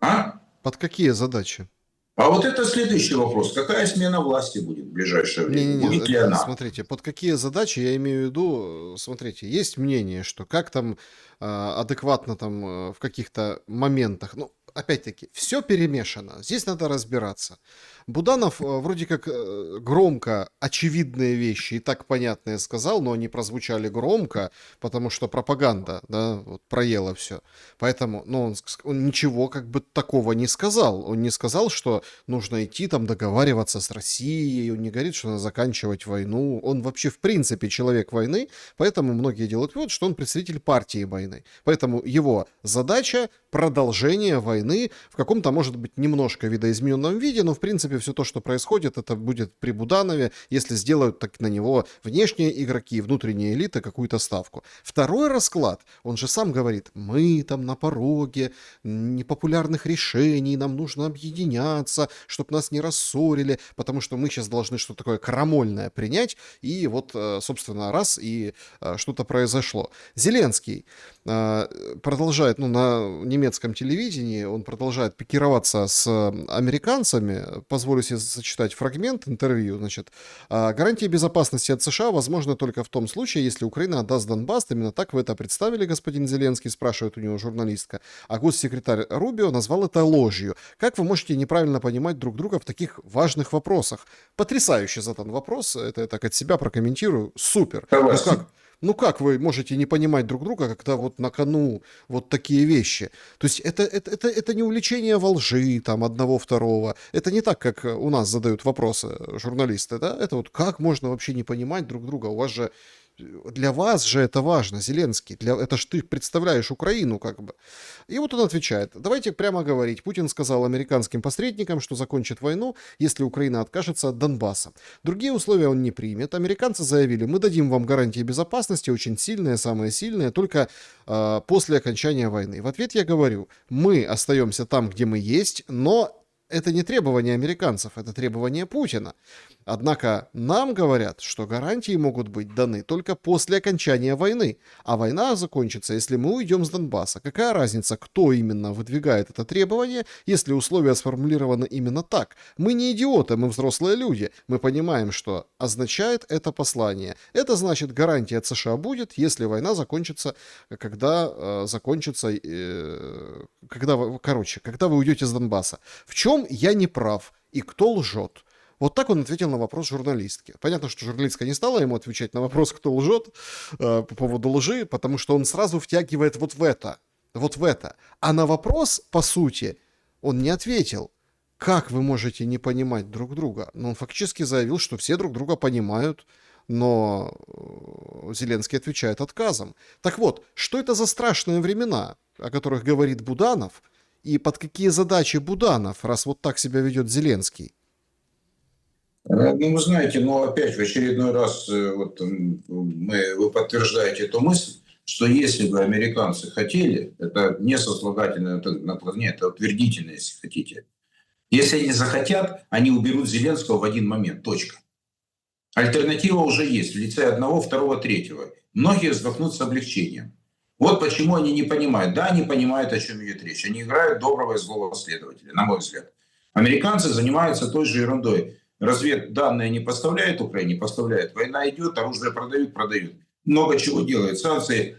а? Под какие задачи? А вот это следующий вопрос. Какая смена власти будет в ближайшее время? Будет ли Не-не-не, она? смотрите, под какие задачи я имею в виду, смотрите, есть мнение, что как там адекватно там в каких-то моментах, ну, опять-таки, все перемешано, здесь надо разбираться. Буданов вроде как громко очевидные вещи и так понятные сказал, но они прозвучали громко, потому что пропаганда, да, вот, проела все. Поэтому, ну, он ничего как бы такого не сказал. Он не сказал, что нужно идти там договариваться с Россией, он не говорит, что надо заканчивать войну. Он вообще в принципе человек войны, поэтому многие делают вывод, что он представитель партии войны. Поэтому его задача продолжение войны в каком-то, может быть, немножко видоизмененном виде, но в принципе все то, что происходит, это будет при Буданове, если сделают так на него внешние игроки, внутренние элиты какую-то ставку. Второй расклад, он же сам говорит, мы там на пороге непопулярных решений, нам нужно объединяться, чтобы нас не рассорили, потому что мы сейчас должны что-то такое крамольное принять, и вот, собственно, раз, и что-то произошло. Зеленский продолжает, ну, на немецком телевидении, он продолжает пикироваться с американцами. Позволю себе зачитать фрагмент интервью. Значит, гарантии безопасности от США возможны только в том случае, если Украина отдаст Донбасс. Именно так вы это представили, господин Зеленский, спрашивает у него журналистка. А госсекретарь Рубио назвал это ложью. Как вы можете неправильно понимать друг друга в таких важных вопросах? Потрясающе задан вопрос. Это я так от себя прокомментирую. Супер. Ну Согласен. как? Ну как вы можете не понимать друг друга, когда вот на кону вот такие вещи? То есть это не увлечение во лжи там одного, второго. Это не так, как у нас задают вопросы журналисты, да? Это вот как можно вообще не понимать друг друга? У вас же для вас же это важно, Зеленский. Это ж ты представляешь Украину как бы. И вот он отвечает. Давайте прямо говорить. Путин сказал американским посредникам, что закончит войну, если Украина откажется от Донбасса. Другие условия он не примет. Американцы заявили, мы дадим вам гарантии безопасности, очень сильные, самые сильные, только после окончания войны. В ответ я говорю, мы остаемся там, где мы есть, но это не требование американцев, это требование Путина. Однако нам говорят, что гарантии могут быть даны только после окончания войны. А война закончится, если мы уйдем с Донбасса. Какая разница, кто именно выдвигает это требование, если условия сформулированы именно так? Мы не идиоты, мы взрослые люди. Мы понимаем, что означает это послание. Это значит, гарантия от США будет, если война закончится, когда когда вы уйдете с Донбасса. В чем я не прав и кто лжет? Вот так он ответил на вопрос журналистки. Понятно, что журналистка не стала ему отвечать на вопрос, кто лжет, по поводу лжи, потому что он сразу втягивает вот в это. Вот в это. А на вопрос, по сути, он не ответил. Как вы можете не понимать друг друга? Но он фактически заявил, что все друг друга понимают, но Зеленский отвечает отказом. Так вот, что это за страшные времена, о которых говорит Буданов, и под какие задачи Буданов, раз вот так себя ведет Зеленский? Ну, вы знаете, ну, опять в очередной раз вы подтверждаете эту мысль, что если бы американцы хотели, это не сослагательное наклонение, это утвердительное, если хотите. Если они захотят, они уберут Зеленского в один момент. Точка. Альтернатива уже есть в лице одного, второго, третьего. Многие вздохнут с облегчением. Вот почему они не понимают. Да, они понимают, о чем идет речь. Они играют доброго и злого следователя, на мой взгляд. Американцы занимаются той же ерундой. Разведданные не поставляют Украине, поставляют. Война идет, оружие продают, продают. Много чего делают. Санкции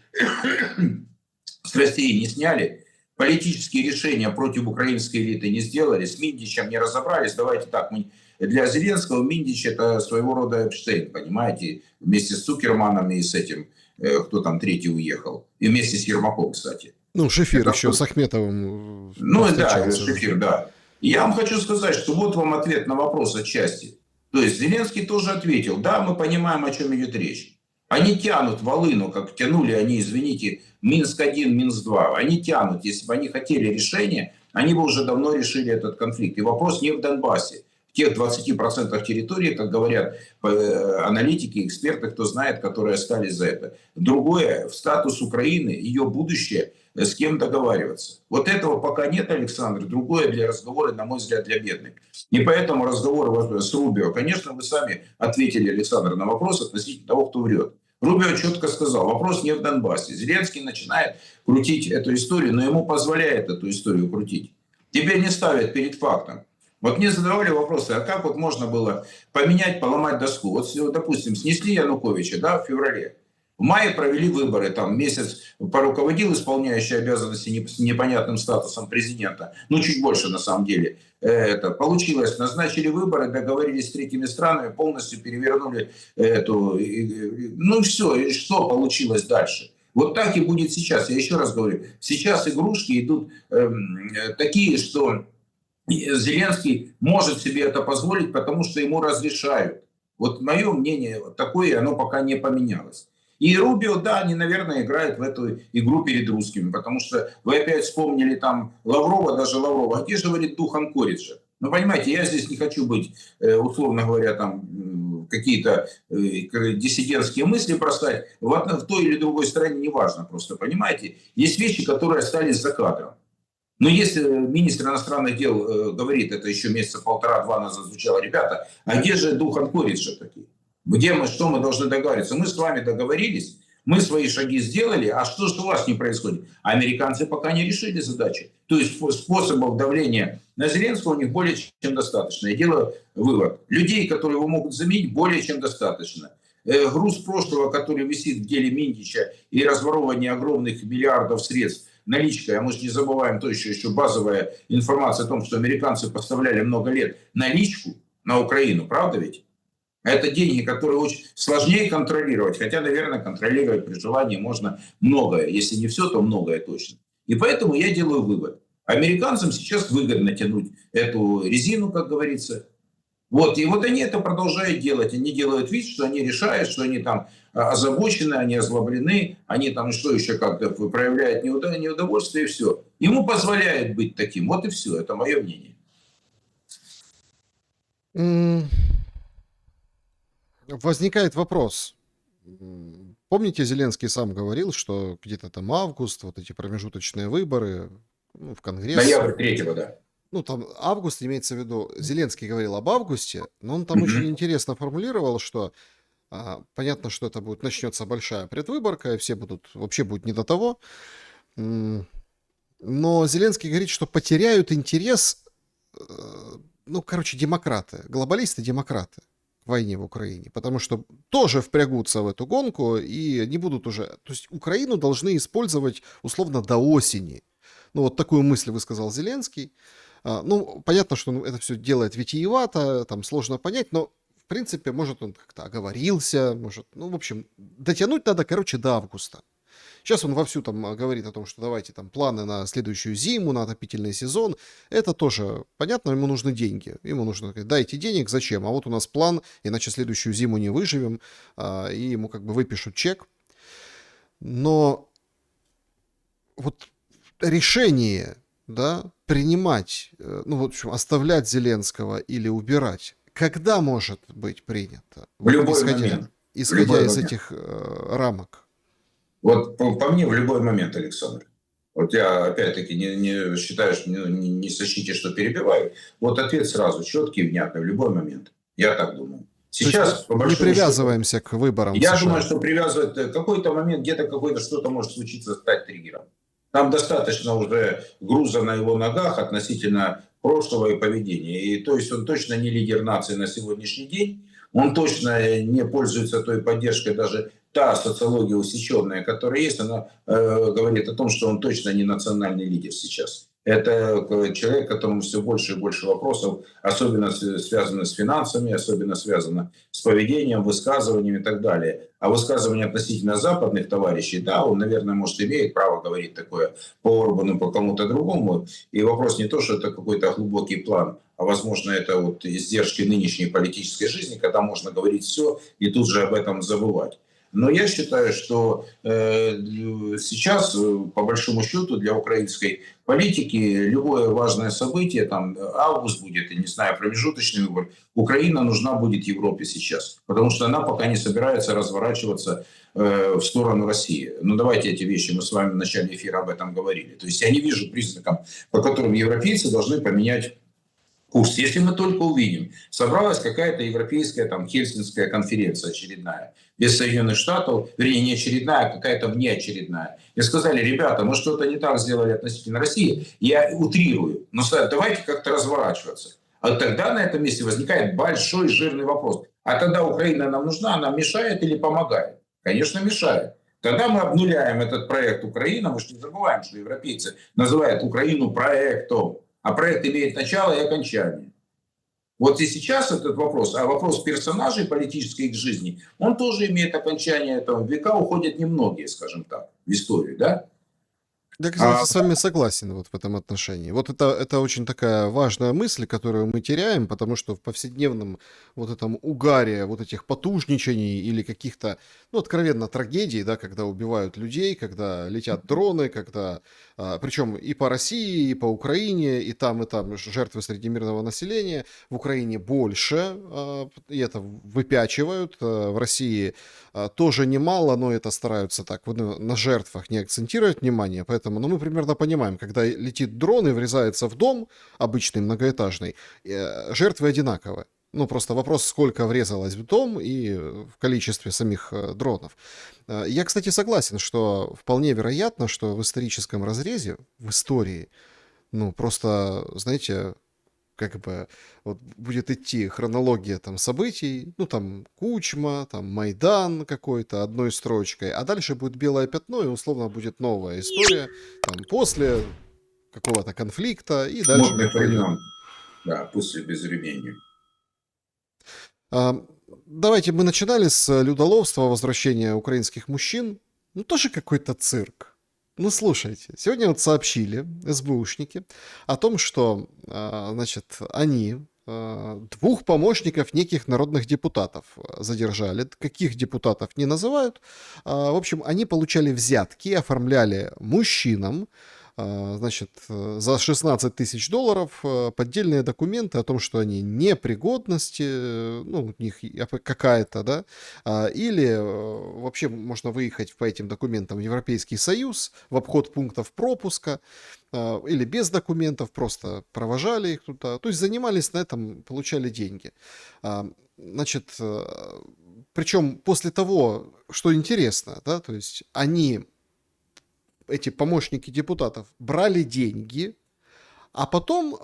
с России не сняли. Политические решения против украинской элиты не сделали. С Миндичем не разобрались. Давайте так, для Зеленского Миндич это своего рода Эпштейн, понимаете, вместе с Цукерманом и с этим, кто там третий уехал, и вместе с Ермаком, кстати. Ну, Шефир Это еще с Ахметовым Ну да, повстречался. Шефир, да. И я вам хочу сказать, что вот вам ответ на вопрос отчасти. То есть Зеленский тоже ответил, да, мы понимаем, о чем идет речь. Они тянут волыну, как тянули они, извините, Минск-1, Минск-2. Они тянут. Если бы они хотели решения, они бы уже давно решили этот конфликт. И вопрос не в Донбассе. В тех 20% территории, как говорят аналитики, эксперты, кто знает, которые остались за это. Другое, в статус Украины, ее будущее, с кем договариваться. Вот этого пока нет, Александр. Другое для разговора, на мой взгляд, для бедных. И поэтому разговор с Рубио, конечно, вы сами ответили, Александр, на вопрос относительно того, кто врет. Рубио четко сказал, вопрос не в Донбассе. Зеленский начинает крутить эту историю, но ему позволяет эту историю крутить. Тебя не ставят перед фактом. Вот мне задавали вопросы, а как вот можно было поменять, поломать доску? Вот, допустим, снесли Януковича, да, в феврале. В мае провели выборы, там месяц поруководил исполняющий обязанности с непонятным статусом президента, ну чуть больше на самом деле. Это получилось, назначили выборы, договорились с третьими странами, полностью перевернули эту, ну все, и что получилось дальше? Вот так и будет сейчас. Я еще раз говорю, сейчас игрушки идут такие, что Зеленский может себе это позволить, потому что ему разрешают. Вот мое мнение такое, оно пока не поменялось. И Рубио, да, они, наверное, играют в эту игру перед русскими, потому что вы опять вспомнили там Лаврова, даже Лаврова. А где же, говорит, дух Анкориджа? Ну, понимаете, я здесь не хочу быть, условно говоря, там какие-то диссидентские мысли бросать. В той или другой стране неважно просто, понимаете. Есть вещи, которые остались за кадром. Но если министр иностранных дел говорит, это еще месяца полтора-два назад звучало, ребята, а где же дух Анкориджа такие? Где мы, что мы должны договориться? Мы с вами договорились, мы свои шаги сделали, а что же у вас не происходит? А американцы пока не решили задачи. То есть способов давления на Зеленского у них более чем достаточно. Я делаю вывод. Людей, которые его могут заменить, более чем достаточно. Груз прошлого, который висит в деле Миндича и разворовывание огромных миллиардов средств наличкой, а мы же не забываем то еще базовая информация о том, что американцы поставляли много лет наличку на Украину, правда ведь? Это деньги, которые очень сложнее контролировать, хотя, наверное, контролировать при желании можно многое. Если не все, то многое точно. И поэтому я делаю вывод. Американцам сейчас выгодно тянуть эту резину, как говорится. Вот, и вот они это продолжают делать. Они делают вид, что они решают, что они там озабочены, они озлоблены, они там что еще как-то проявляют неудовольствие, и все. Ему позволяют быть таким. Вот и все. Это мое мнение. Возникает вопрос. Помните, Зеленский сам говорил, что где-то там август, вот эти промежуточные выборы, ну, в Конгресс. Ноябрь 3-го, да. Ну, там август имеется в виду, Зеленский говорил об августе, но он там очень интересно формулировал, что понятно, что это будет, начнется большая предвыборка, и все будут, вообще будет не до того. Но Зеленский говорит, что потеряют интерес, ну, короче, демократы, глобалисты-демократы к войне в Украине, потому что тоже впрягутся в эту гонку и не будут уже... То есть Украину должны использовать условно до осени. Ну, вот такую мысль высказал Зеленский. Ну, понятно, что это все делает витиевато, там сложно понять, но, в принципе, может, он как-то оговорился, может, ну, в общем, дотянуть надо, короче, до августа. Сейчас он вовсю там говорит о том, что давайте там планы на следующую зиму, на отопительный сезон. Это тоже понятно, ему нужны деньги. Ему нужно сказать, дайте денег, зачем? А вот у нас план, иначе следующую зиму не выживем, и ему как бы выпишут чек. Но вот решение да, принимать, ну, в общем, оставлять Зеленского или убирать, когда может быть принято? В Вот любой момент. В исходя любой из момент. этих рамок. Вот по мне в любой момент, Александр. Вот я опять-таки не считаю, что не сочтите, что перебиваю. Вот ответ сразу четкий и внятный в любой момент. Я так думаю. То есть Сейчас, по не большому счету, привязываемся к выборам в я думаю, США. что привязывать какой-то момент, где-то какой-то что-то может случиться, стать триггером. Там достаточно уже груза на его ногах относительно прошлого и поведения. И то есть он точно не лидер нации на сегодняшний день, он точно не пользуется той поддержкой, даже та социология усеченная, которая есть, она говорит о том, что он точно не национальный лидер сейчас. Это человек, которому все больше и больше вопросов, особенно связаны с финансами, особенно связано с поведением, высказываниями и так далее. А высказывания относительно западных товарищей, да, он, наверное, может, имеет право говорить такое по Орбану, по кому-то другому. И вопрос не то, что это какой-то глубокий план, а, возможно, это вот издержки нынешней политической жизни, когда можно говорить все и тут же об этом забывать. Но я считаю, что сейчас, по большому счету, для украинской политики любое важное событие, там август будет, я не знаю, промежуточный выбор, Украина нужна будет Европе сейчас, потому что она пока не собирается разворачиваться в сторону России. Ну давайте эти вещи, мы с вами в начале эфира об этом говорили. То есть я не вижу признаков, по которым европейцы должны поменять курс. Если мы только увидим, собралась какая-то европейская там Хельсинская конференция очередная, без Соединенных Штатов, вернее, не очередная, а какая-то внеочередная, и сказали, ребята, мы что-то не так сделали относительно России, я утрирую, но давайте как-то разворачиваться. А тогда на этом месте возникает большой жирный вопрос. А тогда Украина нам нужна, она мешает или помогает? Конечно, мешает. Тогда мы обнуляем этот проект Украина, мы же не забываем, что европейцы называют Украину проектом, а проект имеет начало и окончание. Вот и сейчас этот вопрос, а вопрос персонажей политической их жизни, он тоже имеет окончание. Там, в века уходят немногие, скажем так, в историю, да? Я, кстати, с вами согласен вот в этом отношении. Вот это очень такая важная мысль, которую мы теряем, потому что в повседневном вот этом угаре вот этих потужничаний или каких-то, ну, откровенно трагедий, да, когда убивают людей, когда летят дроны, когда, причем и по России, и по Украине, и там жертвы среди мирного населения. В Украине больше, и это выпячивают. В России тоже немало, но это стараются так на жертвах не акцентировать внимание, поэтому, ну, мы примерно понимаем, когда летит дрон и врезается в дом, обычный многоэтажный, жертвы одинаковые. Ну, просто вопрос, сколько врезалось в дом и в количестве самих дронов. Я, кстати, согласен, что вполне вероятно, что в историческом разрезе, в истории, ну, просто, знаете, как бы вот будет идти хронология там событий, ну там Кучма, там Майдан какой-то одной строчкой, а дальше будет белое пятно и условно будет новая история там после какого-то конфликта и дальше Смутных пойдет. времен, да, после безвременья. Давайте мы начинали с людоловства, возвращения украинских мужчин. Ну тоже какой-то цирк. Ну, слушайте, сегодня вот сообщили СБУшники о том, что, значит, они двух помощников неких народных депутатов задержали. Каких депутатов не называют. В общем, они получали взятки, оформляли мужчинам, значит, за 16 тысяч долларов поддельные документы о том, что они непригодности, ну, у них какая-то, да, или вообще можно выехать по этим документам в Европейский Союз в обход пунктов пропуска, или без документов, просто провожали их туда, то есть занимались на этом, получали деньги. Значит, причем после того, что интересно, да, то есть они, эти помощники депутатов, брали деньги, а потом,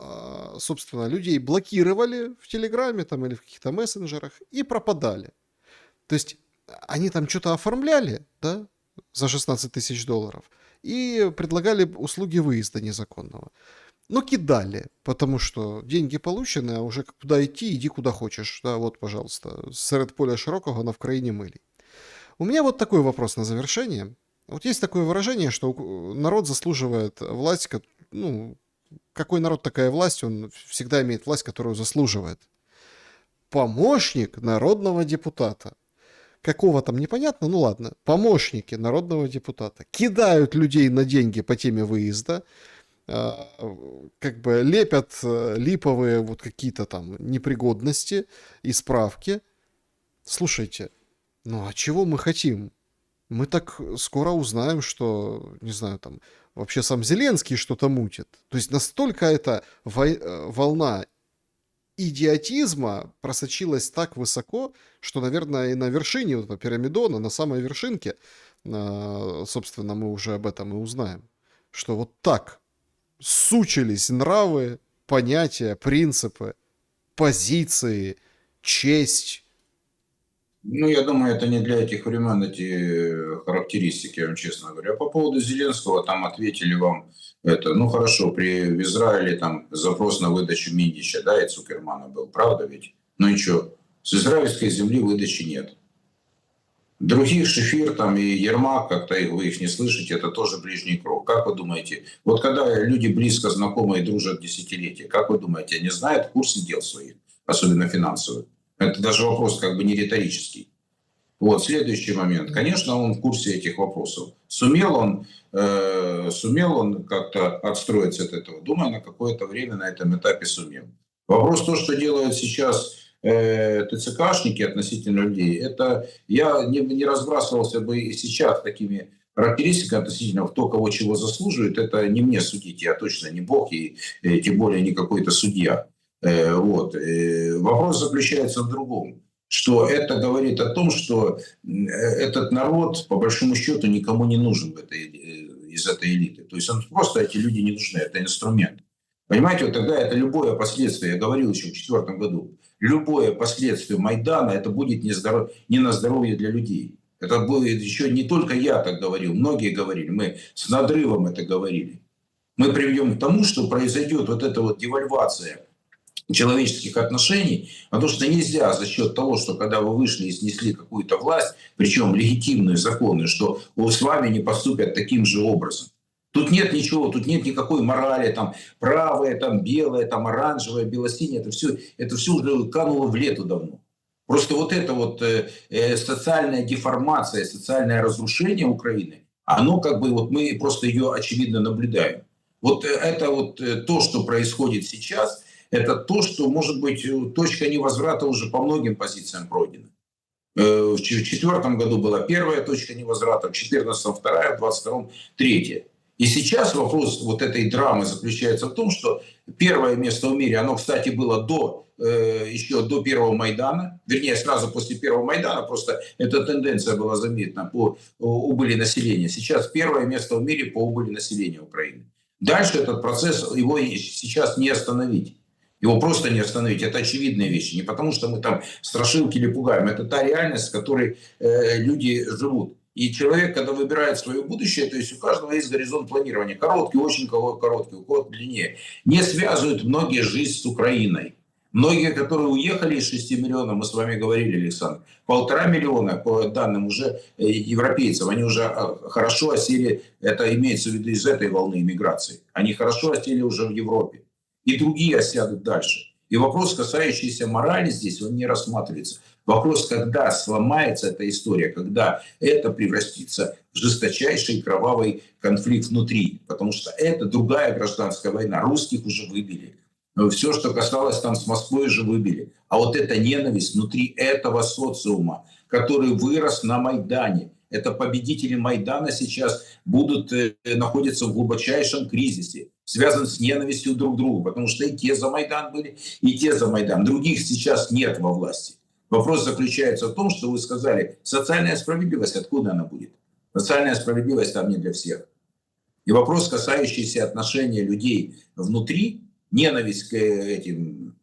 собственно, людей блокировали в Телеграме там, или в каких-то мессенджерах и пропадали. То есть они там что-то оформляли, да, за 16 тысяч долларов и предлагали услуги выезда незаконного. Но кидали, потому что деньги получены, а уже куда идти, иди куда хочешь. Да, вот, пожалуйста, серед поля широкого на Вкраине милій. У меня вот такой вопрос на завершение. Вот есть такое выражение, что народ заслуживает власть, ну, какой народ, такая власть, он всегда имеет власть, которую заслуживает. Помощник народного депутата. Какого там непонятно, ну ладно, помощники народного депутата кидают людей на деньги по теме выезда, как бы лепят липовые вот какие-то там непригодности и справки. Слушайте, ну а чего мы хотим? Мы так скоро узнаем, что, не знаю, там вообще сам Зеленский что-то мутит. То есть настолько эта волна идиотизма просочилась так высоко, что, наверное, и на вершине вот, пирамидона, на самой вершинке, собственно, мы уже об этом и узнаем. Что вот так сучились нравы, понятия, принципы, позиции, честь. Ну, я думаю, это не для этих времен эти характеристики, я вам честно говорю. А по поводу Зеленского, там ответили вам это, ну хорошо, в Израиле там запрос на выдачу Миндича, да, и Цукермана был, правда ведь? Ну и что? С израильской земли выдачи нет. Других Шефир там и Ермак, как-то вы их не слышите, это тоже ближний круг. Как вы думаете, вот когда люди близко знакомы и дружат десятилетия, как вы думаете, они знают курсы дел своих, особенно финансовых? Это даже вопрос как бы не риторический. Вот, следующий момент. Конечно, он в курсе этих вопросов. Сумел он как-то отстроиться от этого? Думаю, на какое-то время на этом этапе сумел. Вопрос то, что делают сейчас ТЦКшники относительно людей, это я не разбрасывался бы и сейчас такими характеристиками относительно кто кого чего заслуживает. Это не мне судить, я точно не бог и тем более не какой-то судья. Вот. Вопрос заключается в другом, что это говорит о том, что этот народ, по большому счету, никому не нужен из этой элиты. То есть он просто, эти люди не нужны, это инструмент. Понимаете, вот тогда это любое последствие, я говорил еще в 2004 году, любое последствие Майдана, это будет не на здоровье для людей. Это будет еще не только я так говорил, многие говорили, мы с надрывом это говорили. Мы приведем к тому, что произойдет вот эта вот девальвация человеческих отношений, потому что нельзя за счет того, что когда вы вышли и снесли какую-то власть, причем легитимную, законную, что с вами не поступят таким же образом. Тут нет ничего, тут нет никакой морали, там правое, там белое, там оранжевое, белосинее, это все уже кануло в лету давно. Просто вот эта вот социальная деформация, социальное разрушение Украины, оно как бы вот мы просто ее очевидно наблюдаем. Вот это вот то, что происходит сейчас, это то, что, может быть, точка невозврата уже по многим позициям пройдена. В 2004 году была первая точка невозврата, в 2014 вторая, в 2022 третья. И сейчас вопрос вот этой драмы заключается в том, что первое место в мире, оно, кстати, было еще до первого Майдана, вернее, сразу после первого Майдана, просто эта тенденция была заметна по убыли населения. Сейчас первое место в мире по убыли населения Украины. Дальше этот процесс, его сейчас не остановить. Его просто не остановить. Это очевидные вещи. Не потому, что мы там страшилки или пугаем. Это та реальность, в которой люди живут. И человек, когда выбирает свое будущее, то есть у каждого есть горизонт планирования. Короткий, очень короткий, у кого-то длиннее. Не связывают многие жизнь с Украиной. Многие, которые уехали из 6 миллионов, мы с вами говорили, Александр, 1,5 миллиона, по данным уже европейцев, они уже хорошо осели, это имеется в виду из этой волны иммиграции, они хорошо осели уже в Европе. И другие осядут дальше. И вопрос, касающийся морали здесь, он не рассматривается. Вопрос, когда сломается эта история, когда это превратится в жесточайший кровавый конфликт внутри. Потому что это другая гражданская война. Русских уже выбили. Все, что касалось там с Москвой, уже выбили. А вот эта ненависть внутри этого социума, который вырос на Майдане, это победители Майдана сейчас находятся в глубочайшем кризисе, связан с ненавистью друг к другу, потому что и те за Майдан были, и те за Майдан. Других сейчас нет во власти. Вопрос заключается в том, что вы сказали, социальная справедливость, откуда она будет? Социальная справедливость там не для всех. И вопрос, касающийся отношения людей внутри, ненависть к этим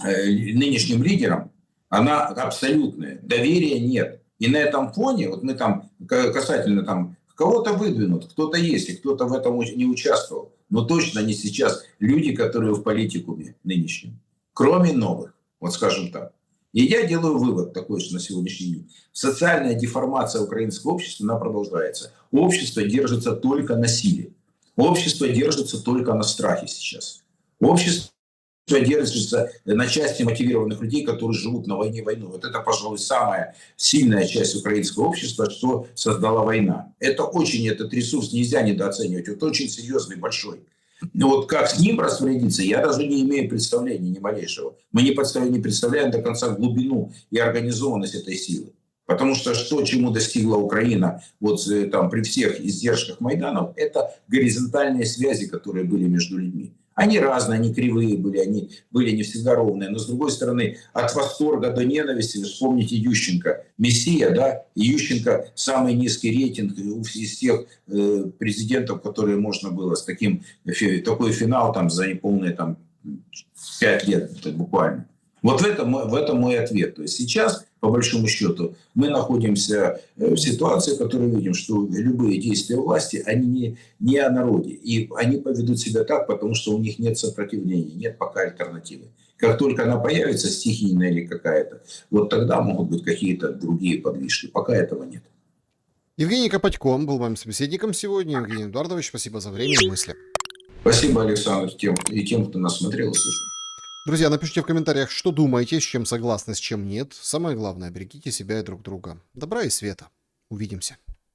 нынешним лидерам, она абсолютная. Доверия нет. И на этом фоне, вот мы там касательно там, кого-то выдвинут, кто-то есть, и кто-то в этом не участвовал. Но точно не сейчас люди, которые в политикуме нынешнем. Кроме новых, вот скажем так. И я делаю вывод такой, что на сегодняшний день социальная деформация украинского общества, она продолжается. Общество держится только на силе. Общество держится только на страхе сейчас. Общество держится на части мотивированных людей, которые живут на войне войну. Вот это, пожалуй, самая сильная часть украинского общества, что создала война. Это очень, этот ресурс нельзя недооценивать. Это очень серьезный, большой. Ну вот как с ним распорядиться, я даже не имею представления ни малейшего. Мы не представляем до конца глубину и организованность этой силы. Потому что чему достигла Украина вот там при всех издержках Майданов, это горизонтальные связи, которые были между людьми. Они разные, они кривые были, они были не всегда ровные. Но, с другой стороны, от восторга до ненависти, вспомните Ющенко, мессия, да, и Ющенко самый низкий рейтинг из тех президентов, которые можно было с такой финал там за неполные там 5 лет буквально. Вот в этом мой ответ. То есть сейчас, по большому счету, мы находимся в ситуации, в которой видим, что любые действия власти, они не о народе. И они поведут себя так, потому что у них нет сопротивления, нет пока альтернативы. Как только она появится, стихийная или какая-то, вот тогда могут быть какие-то другие подвижки. Пока этого нет. Евгений Копатько был моим собеседником сегодня. Евгений Эдуардович, спасибо за время и мысли. Спасибо, Александр, тем, кто нас смотрел и слушал. Друзья, напишите в комментариях, что думаете, с чем согласны, с чем нет. Самое главное, берегите себя и друг друга. Добра и света. Увидимся.